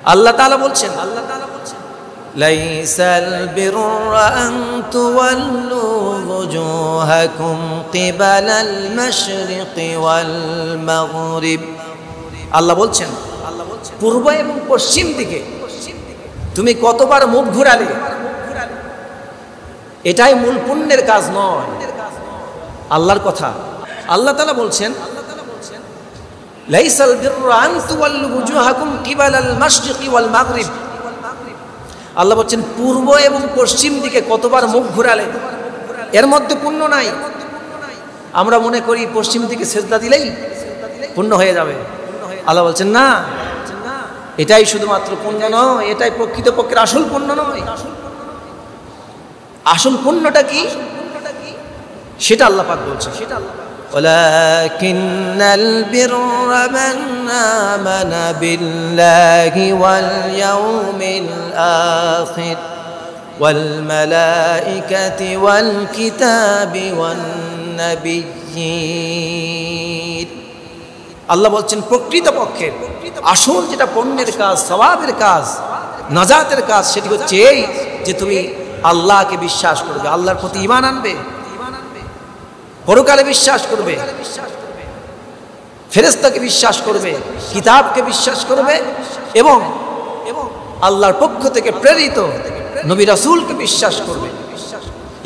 আল্লাহ তাআলা বলছেন লাইসাল বিররা আন তুওয়াল্লু ওয়ুজুহাকুম কিবালাল মাশরিকি ওয়াল মাগরিব। আল্লাহ বলছেন পূর্ব এবং পশ্চিম দিকে তুমি কতবার মুখ ঘুরালে, এটাই মূল পুণ্যের কাজ নয়। আল্লাহর কথা আল্লাহ তাআলা বলছেন লাইসাল বিররা আন তুওয়াল্লু ওয়ুজুহাকুম কিবালাল মাশরিকি ওয়াল মাগরিব। আল্লাহ বলছেন পূর্ব এবং পশ্চিম দিকে কতবার মুখ ঘুরালে এর মধ্যে পুণ্য নাই। আমরা মনে করি পশ্চিম দিকে সেজদা দিলেই পুণ্য হয়ে যাবে। আল্লাহ বলছেন না, এটাই শুধুমাত্র পুণ্য নয়, এটাই প্রকৃতপক্ষের আসল পুণ্য নয়। আসল পুণ্যটা কি সেটা আল্লাহ পাক বলছেন, ওয়ালাকিন্নাল বিররা মান আমানা বিল্লাহি ওয়াল ইয়াউমিল আখির ওয়াল মালাইকাতি ওয়াল কিতাবি ওয়ান নাবিয়্যিন। আল্লাহ বলছেন প্রকৃতপক্ষের আসল যেটা পুণ্যের কাজ, সওয়াবের কাজ, নাজাতের কাজ, সেটি হচ্ছে এই যে তুমি আল্লাহকে বিশ্বাস করবে, আল্লাহর প্রতি ঈমান আনবে, পরকালে বিশ্বাস করবে, ফেরেশতাকে বিশ্বাস করবে, কিতাবকে বিশ্বাস করবে এবং আল্লাহর পক্ষ থেকে প্রেরিত নবী রাসূলকে বিশ্বাস করবে।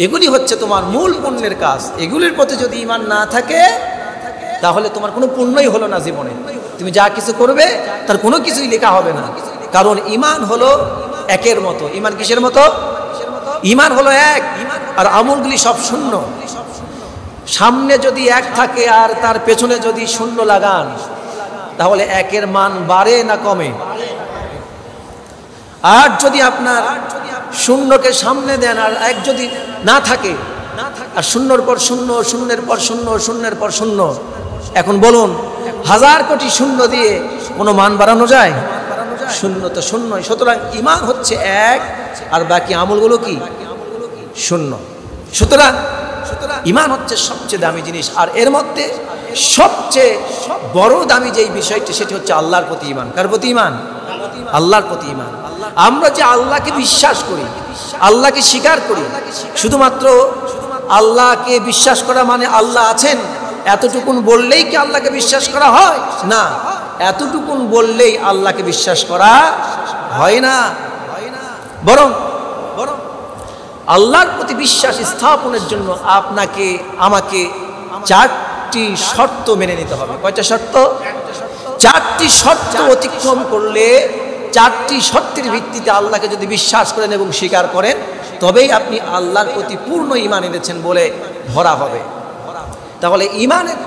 এগুলি হচ্ছে তোমার মূল পুণ্যের কাজ। এগুলির প্রতি যদি ঈমান না থাকে তাহলে তোমার কোনো পুণ্যই হলো না জীবনে। তুমি যা কিছু করবে তার কোনো কিছুই লেখা হবে না, কারণ ঈমান হলো একের মতো। ঈমান কিসের মতো? ঈমান হলো এক, আর আমলগুলি সব শূন্য। সামনে যদি এক থাকে আর তার পেছনে যদি শূন্য লাগান তাহলে একের মান বাড়ে না কমে? আর যদি আপনার শূন্যকে সামনে দেন আর এক যদি না থাকে আর শূন্যর পর শূন্য, শূন্যের পর শূন্য, শূন্যের পর শূন্য, এখন বলুন হাজার কোটি শূন্য দিয়ে কোনো মান বাড়ানো যায়? শূন্য তো শূন্যই। সুতরাং ঈমান হচ্ছে এক আর বাকি আমলগুলো কি? শূন্য। সুতরাং ঈমান হচ্ছে সবচেয়ে দামি জিনিস, আর এর মধ্যে সবচেয়ে বড় দামি যেই বিষয়টি সেটি হচ্ছে আল্লাহর প্রতি ঈমান। কার প্রতি ঈমান? আল্লাহর প্রতি ঈমান। আমরা যে আল্লাহকে বিশ্বাস করি, আল্লাহকে স্বীকার করি, শুধুমাত্র আল্লাহকে বিশ্বাস করা মানে আল্লাহ আছেন এতটুকুন বললেই কি আল্লাহকে বিশ্বাস করা হয়? না, এতটুকুন বললেই আল্লাহকে বিশ্বাস করা হয় না। বরং আল্লাহর প্রতি বিশ্বাস স্থাপনের জন্য আপনাকে আমাকে চারটি শর্ত মেনে নিতে হবে। কয়টা শর্ত? চারটি শর্ত অতিক্রম করলে, চারটি শর্তের ভিত্তিতে আল্লাহকে যদি বিশ্বাস করেন এবং স্বীকার করেন তবেই আপনি আল্লাহর প্রতি পূর্ণ ঈমান এনেছেন বলে ধরা হবে। তাহলে ঈমানের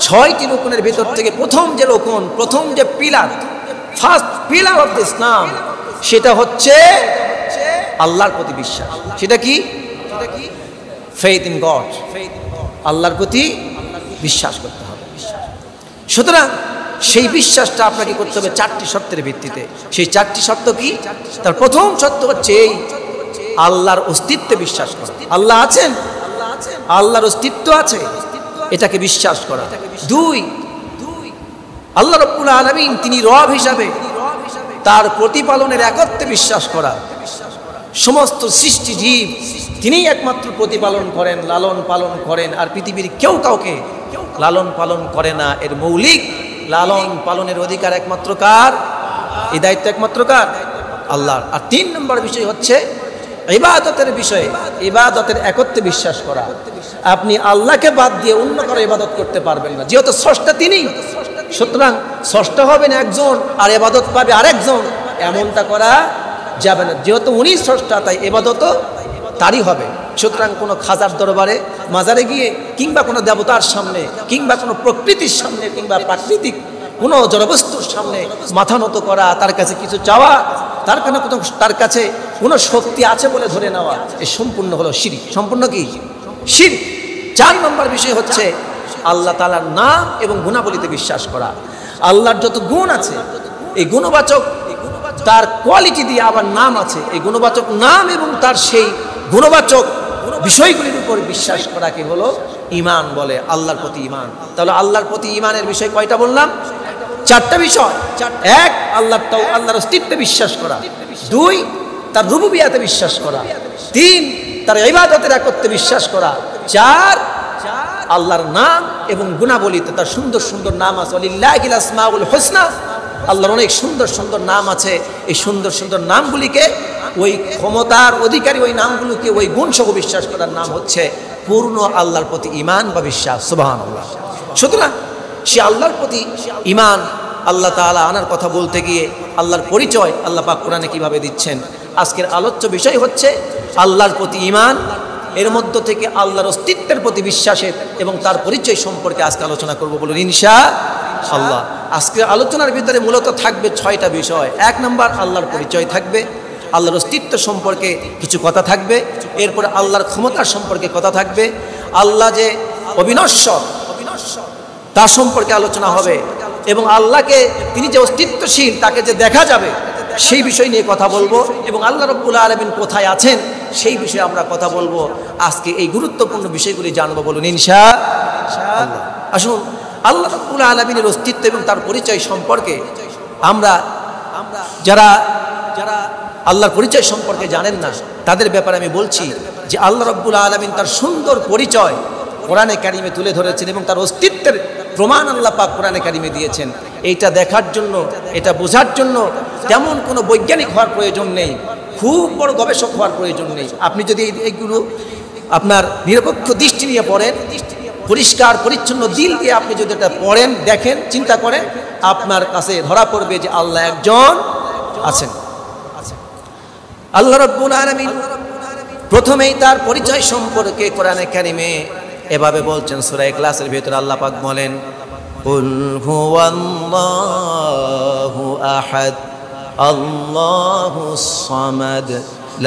6টি রুকনের ভিতর থেকে প্রথম যে রুকন, প্রথম যে pillar, first pillar of Islam, সেটা হচ্ছে আল্লাহর প্রতি বিশ্বাস। সেটা কি? ফেথ ইন গড, আল্লাহর প্রতি বিশ্বাস করতে হবে। সুতরাং সেই বিশ্বাসটা আপনাকে করতে হবে চারটি শর্তের ভিত্তিতে। সেই চারটি শর্ত কি? তার প্রথম শর্ত হচ্ছে এই আল্লাহর অস্তিত্বে বিশ্বাস করা। আল্লাহ আছেন, আল্লাহর অস্তিত্ব আছে, এটাকে বিশ্বাস করা। 2, আল্লাহ রাব্বুল আলামিন তিনি রব হিসাবে তার প্রতিপালনের একত্বে বিশ্বাস করা। সমস্ত সৃষ্টি জীব তিনি একমাত্র প্রতিপালন করেন, লালন পালন করেন, আর পৃথিবীর কেউ কাউকে লালন পালন করে না। এর মৌলিক লালন পালনের অধিকার একমাত্র কার? এই দায়িত্ব একমাত্র কার? আল্লাহর। আর 3 নম্বর বিষয় হচ্ছে ইবাদতের বিষয়ে, ইবাদতের একত্বে বিশ্বাস করা। আপনি আল্লাহকে বাদ দিয়ে অন্য কারো ইবাদত করতে পারবেন না, যেহেতু স্রষ্টা তিনি। সুতরাং স্রষ্টা হবেন একজন আর ইবাদত পাবে আরেকজন, এমনটা করা যাবে না। যেহেতু উনি স্রষ্টা তাই ইবাদতও তারই হবে। সুতরাং কোনো খাজার দরবারে, মাজারে গিয়ে, কিংবা কোনো দেবতার সামনে, কিংবা কোনো প্রকৃতির সামনে, কিংবা প্রাকৃতিক কোনো জড়বস্তুর সামনে মাথা নত করা, তার কাছে কিছু চাওয়া, তার কাছে কোনো শক্তি আছে বলে ধরে নেওয়া, এ সম্পূর্ণ হলো শিরক। সম্পূর্ণ কি? শিরক। 4 নম্বর বিষয় হচ্ছে আল্লাহ তাআলার নাম এবং গুণাবলীতে বিশ্বাস করা। আল্লাহর যত গুণ আছে, এই গুণবাচক তার কোয়ালিটি দিয়ে আবার নাম আছে, এই গুণবাচক নাম এবং তার সেই গুণবাচক বিষয়গুলির উপর বিশ্বাস করাকে হলো ঈমান বলে, আল্লাহর প্রতি ঈমান। তাহলে আল্লাহর প্রতি ঈমানের বিষয় কয়টা বললাম? 4টা বিষয়। 1, আল্লাহর অস্তিত্বে বিশ্বাস করা, 2 তার রুবুবিয়াতে বিশ্বাস করা, 3 তার ইবাদতের একত্বে বিশ্বাস করা, 4 আল্লাহর নাম এবং গুণাবলীতে তার সুন্দর সুন্দর নাম আছে। ওয়ালিল্লাহিল আসমাউল হুসনা, আল্লাহর অনেক সুন্দর সুন্দর নাম আছে। এই সুন্দর সুন্দর নামগুলিকে, ওই ক্ষমতার অধিকারী ওই নামগুলোকে, ওই গুণসহ বিশ্বাস করার নাম হচ্ছে পূর্ণ আল্লাহর প্রতি ঈমান বা বিশ্বাস। সুবহানাল্লাহ। সুতরাং সে আল্লাহর প্রতি ঈমান আল্লাহ তাআলা আনার কথা বলতে গিয়ে আল্লাহর পরিচয় আল্লাহ পাক কোরআনে কিভাবে দিচ্ছেন। আজকের আলোচ্য বিষয় হচ্ছে আল্লাহর প্রতি ঈমান, এর মধ্য থেকে আল্লাহর অস্তিত্বের প্রতি বিশ্বাসের এবং তার পরিচয় সম্পর্কে আজকে আলোচনা করব। বলুন ইনশাআল্লাহ। আজকের আলোচনার ভিতরে মূলত থাকবে 6টা বিষয়। 1 নম্বর আল্লাহর পরিচয় থাকবে, আল্লাহর অস্তিত্ব সম্পর্কে কিছু কথা থাকবে, এরপরে আল্লাহর ক্ষমতার সম্পর্কে কথা থাকবে, আল্লাহ যে অবিনশ্বর তার সম্পর্কে আলোচনা হবে, এবং আল্লাহকে তিনি যে অস্তিত্বশীল তাকে যে দেখা যাবে সেই বিষয় নিয়ে কথা বলবো, এবং আল্লাহ রাব্বুল আলামিন কোথায় আছেন সেই বিষয়ে আমরা কথা বলবো। আজকে এই গুরুত্বপূর্ণ বিষয়গুলি জানবো। বলুন ইনশাআল্লাহ। আসুন, আল্লাহ রাব্বুল আলামিনের অস্তিত্ব এবং তার পরিচয় সম্পর্কে আমরা যারা আল্লাহর পরিচয় সম্পর্কে জানেন না তাদের ব্যাপারে আমি বলছি যে আল্লাহ রাব্বুল আলামিন তার সুন্দর পরিচয় কোরআনে কারিমে তুলে ধরেছেন, এবং তার অস্তিত্বের প্রমাণ আল্লাহ পাক কোরআনে কারিমে দিয়েছেন। এইটা দেখার জন্য, এটা বোঝার জন্য তেমন কোনো বৈজ্ঞানিক হওয়ার প্রয়োজন নেই, খুব বড় গবেষক হওয়ার প্রয়োজন নেই। আপনি যদি এইগুলো আপনার নিরপেক্ষ দৃষ্টি নিয়ে পড়েন, পরিষ্কার পরিচ্ছন্ন দিল দিয়ে আপনি যদি এটা পড়েন, দেখেন, চিন্তা করেন, আপনার কাছে ধরা পড়বে যে আল্লাহ একজন আছেন। আল্লাহ রাব্বুল আলামিন প্রথমেই তার পরিচয় সম্পর্কে কোরআনে কারিমে এভাবে বলছেন। সূরা ইখলাসের ভিতরে আল্লাহ পাক বলেন, কুল হুয়াল্লাহু আহাদ আল্লাহুস সামাদ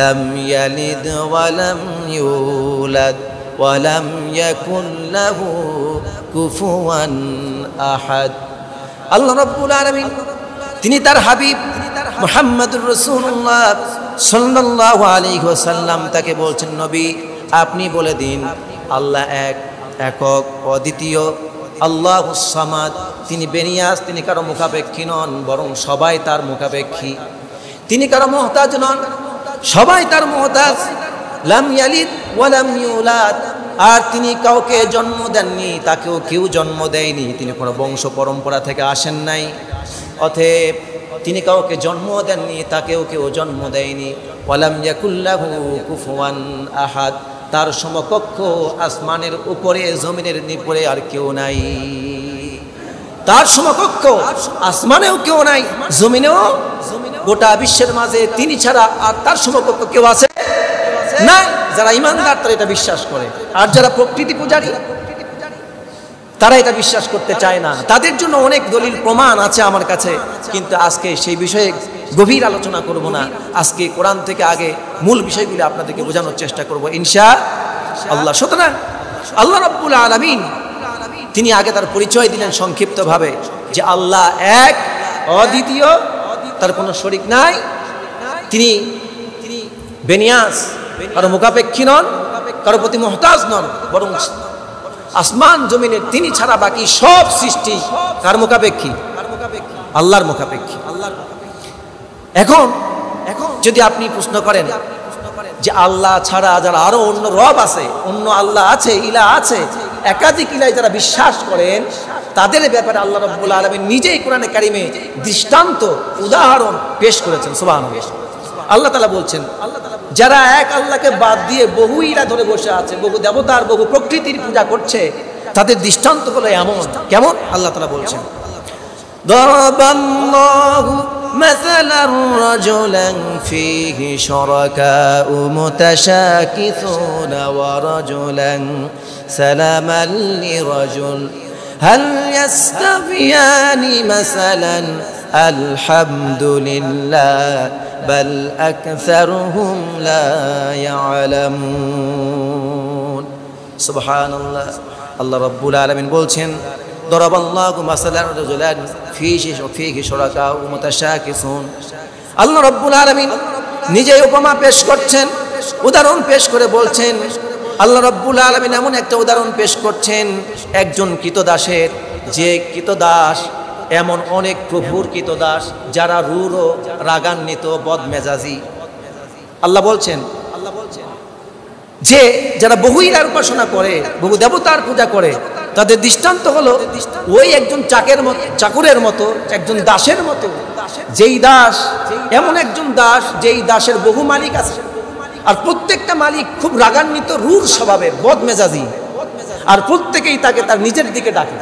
লাম ইয়ালিদ ওয়া লাম ইউলাদ ওয়া লাম ইয়াকুল লাহু কুফুয়ান আহাদ। আল্লাহ রাব্বুল আলামিন তিনি তার হাবিব মুহাম্মদুর রাসূলুল্লাহ সাল্লাল্লাহু আলাইহি ওয়াসাল্লাম তাকে বলছেন, নবী আপনি বলে দিন আল্লাহ এক, একক, অদ্বিতীয়, আল্লাহুস সামাদ, তিনি বেনিয়াস, তিনি কারো মুখাপেক্ষী নন, বরং সবাই তার মুখাপেক্ষী। তিনি কারো মুহতাজ নন, সবাই তার মুহতাজ। লাম ইয়ালিদ ওয়া লাম ইউলাদ, আর তিনি কাউকে জন্ম দেননি, তাকেও কেউ জন্ম দেয়নি, তিনি কোনো বংশ পরম্পরা থেকে আসেন নাই। অতএব তিনি কাউকে জন্ম দেননি, তাকেও কেউ জন্ম দেয়নি। ওয়া লাম ইয়াকুল লাহু কুফুয়ান আহাদ, তার সমকক্ষ আসমানের উপরে জমিনের নিপরে আর কেউ নাই। তার সমকক্ষ আসমানেও কেউ নাই, জমিনেও, গোটা বিশ্বের মাঝে তিনি ছাড়া আর তার সমকক্ষ কেউ আছে না। যারা ইমানদার তারা এটা বিশ্বাস করে, আর যারা প্রকৃতি পূজারী তারা এটা বিশ্বাস করতে চায় না। তাদের জন্য অনেক দলিল প্রমাণ আছে আমার কাছে, কিন্তু আজকে সেই বিষয়ে গভীর আলোচনা করব না। আজকে কোরআন থেকে আগে মূল বিষয়গুলি আপনাদেরকে বোঝানোর চেষ্টা করব ইনশাআল্লাহ। সুতরাং আল্লাহ রাব্বুল আলামিন তিনি আগে তার পরিচয় দিলেন সংক্ষিপ্তভাবে যে আল্লাহ এক, অদ্বিতীয়, তার কোনো শরীক নাই, তিনি বেনিয়াস, কারো মুখাপেক্ষী নন, কারো প্রতি মুহতাজ নন, বরং আসমান জমিনের তিনি ছাড়া বাকি সব সৃষ্টি কার মুখাপেক্ষী? আল্লাহর মুখাপেক্ষী। এখন যদি আপনি প্রশ্ন করেন যে আল্লাহ ছাড়া যারা আরো অন্য রব আছে, অন্য আল্লাহ আছে, ইলা আছে, একাধিক ইলায় যারা বিশ্বাস করেন, তাদের ব্যাপারে আল্লাহ রাব্বুল আলামিন নিজেই কোরআনে কারিমে দৃষ্টান্ত, উদাহরণ পেশ করেছেন। সুবহানাল্লাহ। আল্লাহ তাআলা বলছেন, যারা এক আল্লাহকে বাদ দিয়ে বহু ইলা ধরে বসে আছে, বহু দেবতার, বহু প্রকৃতির পূজা করছে, তাদের দৃষ্টান্ত হলো এমন। কেমন? আল্লাহ তাআলা বলছেন, দারাবাল্লাহু মাসালান রাজুলান ফীহি শুরাকাউ মুতাশাকিসুনা ওয়া রাজুলান সালামান লিরাজুল হাল ইয়াস্তাবিয়ানি মাসালান আলহামদুলিল্লাহ বাল আকসারুহুম লা ইয়ালামুন। সুবহানাল্লাহ। আল্লাহ রাব্বুল আলামিন বলছেন, দরাবাল্লাহু মাসালান রাজুলান ফীহি শুরাকাউ মুতাশাকিসুন। আল্লাহ রাব্বুল আলামিন নিজেই উপমা পেশ করছেন, উদাহরণ পেশ করে বলছেন, আল্লাহ রাব্বুল আলামিন এমন একটা উদাহরণ পেশ করছেন একজন কৃতদাসের, যে কৃতদাস এমন অনেক প্রভুর কৃতদাস যারা রূঢ় ও রাগান্বিত বদমেজাজি। আল্লাহ বলছেন যে যারা বহু ইলার উপাসনা করে, বহু দেবতার পূজা করে, তাদের দৃষ্টান্ত হলো ওই একজন চাকরের মতো, একজন দাসের মতো। যেই দাস, এমন একজন দাস যেই দাসের বহু মালিক আছে, আর প্রত্যেকটা মালিক খুব রাগান্বিত রূঢ় স্বভাবের বদমেজাজি, আর প্রত্যেকেই তাকে তার নিজের দিকে ডাকে।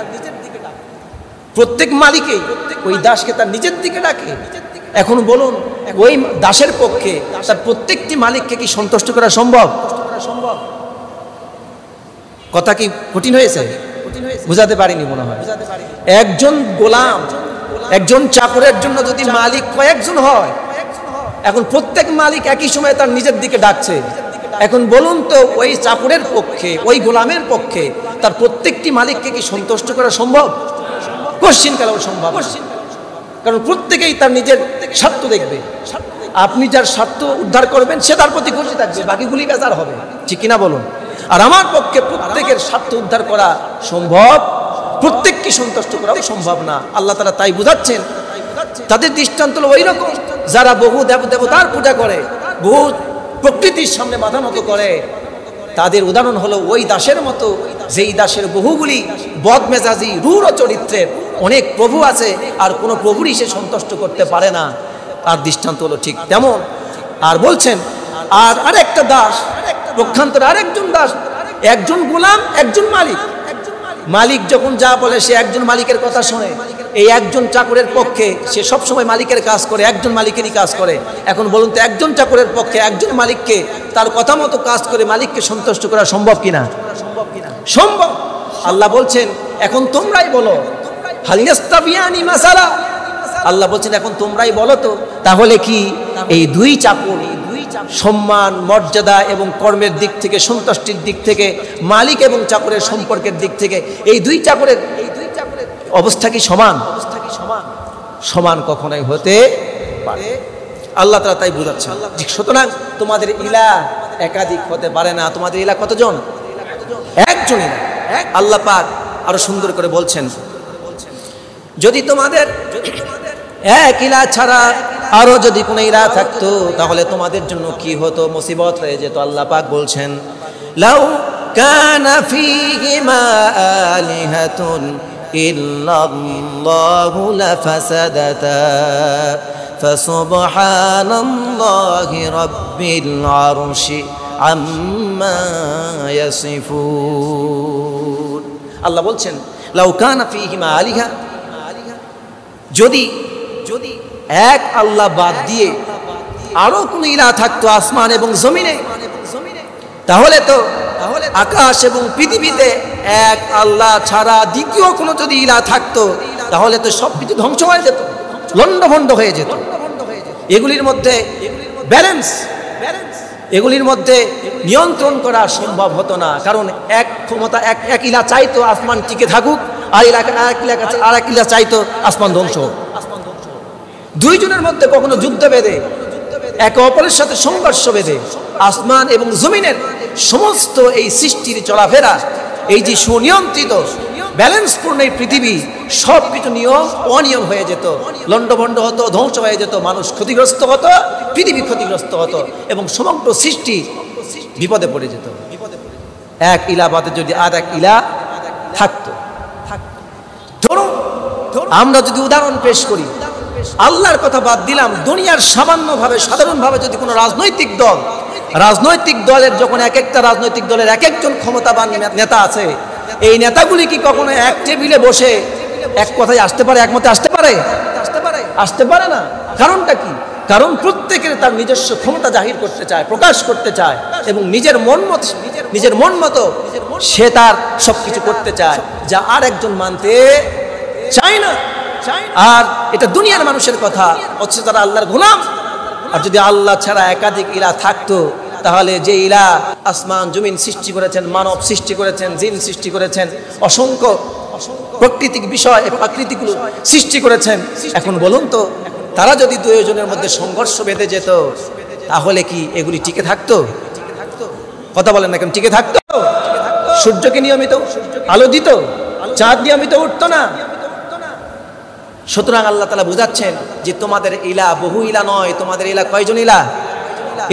প্রত্যেক মালিকেই ওই দাসকে তার নিজের দিকে ডাকে। এখন বলুন, ওই দাসের পক্ষে তার প্রত্যেকটি মালিককে কি সন্তুষ্ট করা সম্ভব? কথা কি কঠিন হয়েছে? বুঝাতে পারিনি মনে হয়। একজন গোলাম, একজন চাকরের জন্য যদি মালিক কয়েকজন হয়, এখন প্রত্যেক মালিক একই সময় তার নিজের দিকে ডাকছে। এখন বলুন তো, ওই চাকরের পক্ষে, ওই গোলামের পক্ষে তার প্রত্যেকটি মালিককে কি সন্তুষ্ট করা সম্ভব? কোশ্চিন কালেও সম্ভব, কারণ প্রত্যেকেই তার নিজের স্বার্থ দেখবে। আপনি যার স্বার্থ উদ্ধার করবেন সে তার প্রতি খুশি থাকবে, বাকিগুলি বেজার হবে, ঠিক কিনা বলুন? আর আমার পক্ষে প্রত্যেকের স্বার্থ উদ্ধার করা সম্ভব, প্রত্যেককে সন্তুষ্ট করা সম্ভব না। আল্লাহ তাআলা তাই বুঝাচ্ছেন। তাদের দৃষ্টান্ত হলো ওই রকম যারা বহু দেবতার পূজা করে, বহু প্রকৃতির সামনে মাথা নত করে। তাদের উদাহরণ হলো ওই দাসের মতো, যেই দাসের বহুগুলি বদমেজাজি রূঢ় চরিত্রের অনেক প্রভু আছে, আর কোনো প্রভুরই সে সন্তুষ্ট করতে পারে না। তার দৃষ্টান্ত হলো ঠিক তেমন। আর বলছেন, আর আরেকটা দাস, পক্ষান্তরে আরেকজন দাস, একজন গোলাম, একজন মালিক। মালিক যখন যা বলে সে একজন মালিকের কথা শোনে। এই একজন চাকরের পক্ষে সে সবসময় মালিকের কাজ করে, একজন মালিকেরই কাজ করে। এখন বলুন তো, একজন চাকরের পক্ষে একজন মালিককে তার কথা মতো কাজ করে মালিককে সন্তুষ্ট করা সম্ভব কিনা? সম্ভব। আল্লাহ বলছেন, এখন তোমরাই বলো, হাল ইয়াস্তাবিয়ানি মাসালা। আল্লাহ বলছেন, এখন তোমরাই বলো তো, তাহলে কি এই দুই চাকর সম্মান, মর্যাদা এবং কর্মের দিক থেকে, সন্তুষ্টির দিক থেকে, মালিক এবং চাকরের সম্পর্কের দিক থেকে এই দুই চাকরের অবস্থা কি সমান? সমান কখনোই হতে পারে। আল্লাহ তাআলা তাই বুঝাচ্ছেন। সুতরাং তোমাদের ইলাহ একাধিক হতে পারে না। তোমাদের ইলাহ কতজন? একজনই না। আল্লাহ পাক আরো সুন্দর করে বলছেন, যদি তোমাদের এক ইলাহ ছাড়া আরো যদি কোনো ইলাহ থাকতো তাহলে তোমাদের জন্য কি হতো, মুসিবত হয়ে যেত। আল্লাহ পাক বলছেন, লাউ কানা ফীহিমা আলিহাতুন ইল্লাল্লাহু লাফাসাদাতা ফাসুবহানাল্লাহি রাব্বিল আরশি আম্মা ইয়াসিফুন। আল্লাহ বলছেন, লাউ কানা ফীহিমা আলিহা, যদি এক আল্লাহ বাদ দিয়ে আরো কোন ইলাহ থাকতো আসমান এবং জমিনে, তাহলে আকাশ এবং পৃথিবীতে এক আল্লাহ ছাড়া দ্বিতীয় কোনো যদি ইলাহ থাকতো তাহলে তো সবকিছু ধ্বংস হয়ে যেত, লন্ডভন্ড হয়ে যেত। এগুলির মধ্যে ব্যালেন্স, এগুলির মধ্যে নিয়ন্ত্রণ করা সম্ভব হতো না। কারণ এক ক্ষমতা, এক ইলাহ চাইতো আসমান টিকে থাকুক, আর এক ইলাহ চাইতো আসমান ধ্বংস হোক। দুইজনের মধ্যে কখনো যুদ্ধ বেঁধে, একে অপরের সাথে সংঘর্ষ বেঁধে আসমান এবং জমিনের সমস্ত এই সৃষ্টির চলাফেরা, এই যে সুনিয়ন্ত্রিত ব্যালেন্সপূর্ণ এই পৃথিবী, সব কিছু নিয়ম অনিয়ম হয়ে যেত, লন্ডভন্ড হতো, ধ্বংস হয়ে যেত, মানুষ ক্ষতিগ্রস্ত হতো, পৃথিবী ক্ষতিগ্রস্ত হতো এবং সমগ্র সৃষ্টি বিপদে পড়ে যেত। এক ইলাহ বাদে যদি আর এক ইলাহ থাকতো। ধরুন আমরা যদি উদাহরণ পেশ করি, আল্লাহর কথা বাদ দিলাম, দুনিয়ার সামান্যভাবে সাধারণভাবে যদি কোনো রাজনৈতিক দলের যখন এক একটা রাজনৈতিক দলের এক একজন ক্ষমতাবান নেতা আছে, এই নেতাগুলি কি কখনো এক টেবিলে বসে এক কথায় আসতে পারে, একমতে আসতে পারে? আসতে পারে না। কারণটা কি? কারণ প্রত্যেকের তার নিজস্ব ক্ষমতা জাহির করতে চায়, প্রকাশ করতে চায়, এবং নিজের মন মতো সে তার সবকিছু করতে চায়, যা আর একজন মানতে চায় না। আর এটা দুনিয়ার মানুষের কথা, অথচ তারা আল্লাহর গোলাম। আর যদি আল্লাহ ছাড়া একাধিক ইলাহ থাকতো, তাহলে যে ইলাহ আসমান জমিন সৃষ্টি করেছেন, মানব সৃষ্টি করেছেন, জিন সৃষ্টি করেছেন, অসংখ্য প্রাকৃতিক বিষয়, প্রাকৃতিকগুলো সৃষ্টি করেছেন, এখন বলুন তো, তারা যদি দুইজনের মধ্যে সংঘর্ষ বেঁধে যেত, তাহলে কি এগুলি টিকে থাকতো? কথা বলেন না কেন? টিকে থাকতো? সূর্যকে নিয়মিত আলো দিত, চাঁদ নিয়মিত উঠতো না, সুতরাং আল্লাহ তাআলা বোঝাচ্ছেন যে তোমাদের ইলা বহু ইলা নয়, তোমাদের ইলা কয়জন ইলা।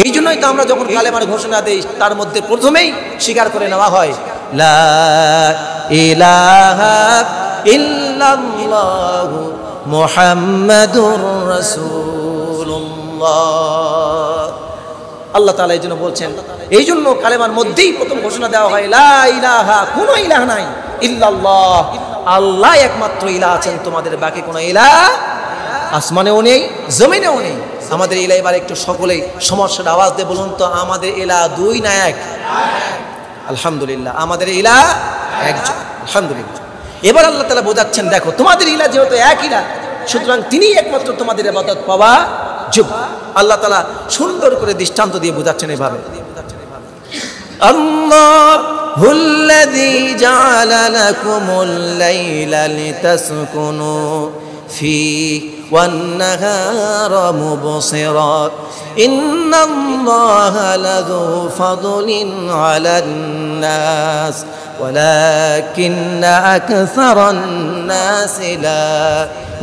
এই জন্যই তো আমরা যখন কালেমার ঘোষণা দেই তার মধ্যে প্রথমেই স্বীকার করে নেওয়া হয় লা ইলাহা ইল্লাল্লাহু মুহাম্মাদুর রাসূলুল্লাহ। আল্লাহ তাআলা এই জন্য বলছেন, এই জন্য কালেমার মধ্যেই প্রথম ঘোষণা দেওয়া হয় লা ইলাহা, কোনো ইলাহ নাই, ইল্লাল্লাহ, আল্লাহ একমাত্র ইলাহ আছেন, তোমাদের বাকি কোনো ইলাহ আসমানেও নেই জমিনেও নেই। আমাদের ইলাহ এবার একটু সকলেই সমস্যার আওয়াজ দিয়ে বলুন তো, আমাদের ইলাহ দুই না এক? আলহামদুলিল্লাহ, আমাদের ইলাহ একজন, আলহামদুলিল্লাহ। এবার আল্লাহ তাআলা বোঝাচ্ছেন, দেখো তোমাদের ইলাহ যেহেতু এক ইলাহ, সুতরাং তিনি একমাত্র তোমাদের ইবাদত পাওয়া যোগ্য। আল্লাহ তাআলা সুন্দর করে দৃষ্টান্ত দিয়ে বোঝাচ্ছেন এভাবে, আল্লাহুল্লাযী জাআলা লাকুমুল লাইলা লিতাসকুনু ফীহি ওয়ান নাহারা মুবসিরা ইন্নাল্লাহা লাযু ফাদলিন আলান নাস ওয়ালাকিন্না আকসারান নাসি লা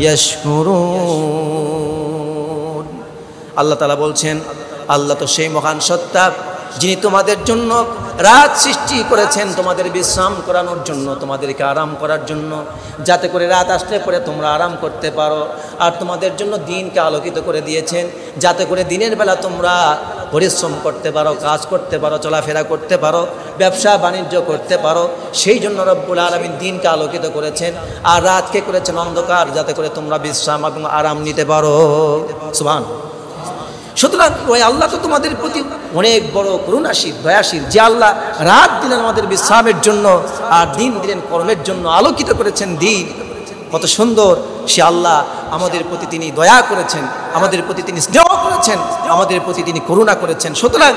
ইয়াশকুরুন। আল্লাহ তাআলা বলছেন, আল্লাহ তো সেই মহান সত্তা যিনি তোমাদের জন্য রাত সৃষ্টি করেছেন তোমাদের বিশ্রাম করানোর জন্য, তোমাদেরকে আরাম করার জন্য, যাতে করে রাত আসলে পরে তোমরা আরাম করতে পারো। আর তোমাদের জন্য দিনকে আলোকিত করে দিয়েছেন, যাতে করে দিনের বেলা তোমরা পরিশ্রম করতে পারো, কাজ করতে পারো, চলাফেরা করতে পারো, ব্যবসা বাণিজ্য করতে পারো। সেই জন্য রব্বুল আলামিন দিনকে আলোকিত করেছেন, আর রাতকে করেছেন অন্ধকার, যাতে করে তোমরা বিশ্রাম এবং আরাম নিতে পারো। সুবহানাল্লাহ। সুতরাং ওই আল্লাহ তো তোমাদের প্রতি অনেক বড় করুণাশীল, দয়াশীল, যে আল্লাহ রাত দিলেন আমাদের বিশ্রামের জন্য আর দিন দিলেন কর্মের জন্য, আলোকিত করেছেন দিন। কত সুন্দর সে আল্লাহ আমাদের প্রতি তিনি দয়া করেছেন, আমাদের প্রতি তিনি স্নেহ করেছেন, আমাদের প্রতি তিনি করুণা করেছেন। সুতরাং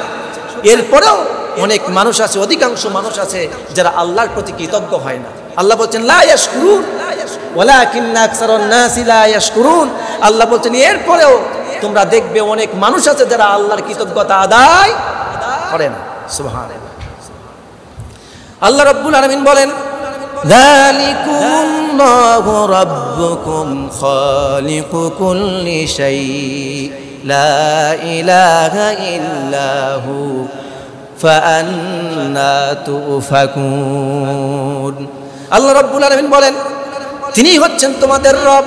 এরপরেও অনেক মানুষ আছে, অধিকাংশ মানুষ আছে যারা আল্লাহর প্রতি কৃতজ্ঞ হয় না। আল্লাহ বলছেন লা ইয়াশকুরুন ওয়ালাকিন্না আকসারান নাসি লা ইয়াশকুরুন। আল্লাহ বলছেন এরপরেও তোমরা দেখবে অনেক মানুষ আছে যারা আল্লাহর কৃতজ্ঞতা আদায় করে না। সুবহানাল্লাহ। আল্লাহ রাব্বুল আলামিন বলেন, যালিকুমুল্লাহু রাব্বুকুম খালিকু কুল্লি শাই লা ইলাহা ইল্লাহু ফাআন্না তুফাকুন। আল্লাহ রাব্বুল আলামিন বলেন, তিনি হচ্ছেন তোমাদের রব।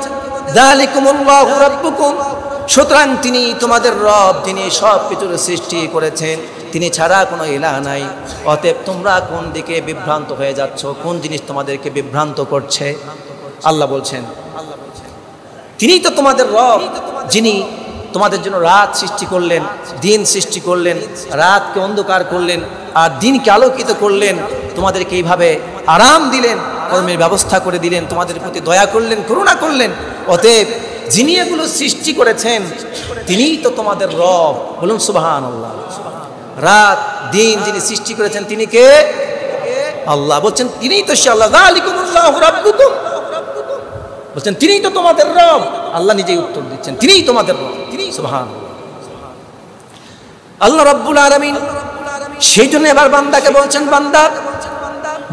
যালিকুমুল্লাহু রাব্বুকুম, সুতরাং তিনি তোমাদের রব, তিনি সব কিছুর সৃষ্টি করেছেন, তিনি ছাড়া কোনো ইলাহ নাই। অতএব তোমরা কোন দিকে বিভ্রান্ত হয়ে যাচ্ছ, কোন জিনিস তোমাদেরকে বিভ্রান্ত করছে? আল্লাহ বলছেন তিনি তো তোমাদের রব, যিনি তোমাদের জন্য রাত সৃষ্টি করলেন, দিন সৃষ্টি করলেন, রাতকে অন্ধকার করলেন আর দিনকে আলোকিত করলেন, তোমাদেরকে এইভাবে আরাম দিলেন, কর্মের ব্যবস্থা করে দিলেন, তোমাদের প্রতি দয়া করলেন, করুণা করলেন। অতএব যিনি এগুলো সৃষ্টি করেছেন তিনিই তো তোমাদের রব। বলুন সুবহানাল্লাহ। রাত দিন যিনি সৃষ্টি করেছেন তিনি কে? আল্লাহ। বলছেন তিনিই তো সে আল্লাহ। যালিকুমুল্লাহু রাব্বুকুম, বলছেন তিনিই তো তোমাদের রব। আল্লাহ নিজেই উত্তর দিচ্ছেন তিনিই তোমাদের রব। সুবহানাল্লাহ। আল্লাহ রাব্বুল আলামিন সেই জন্য এবার বান্দাকে বলছেন, বান্দা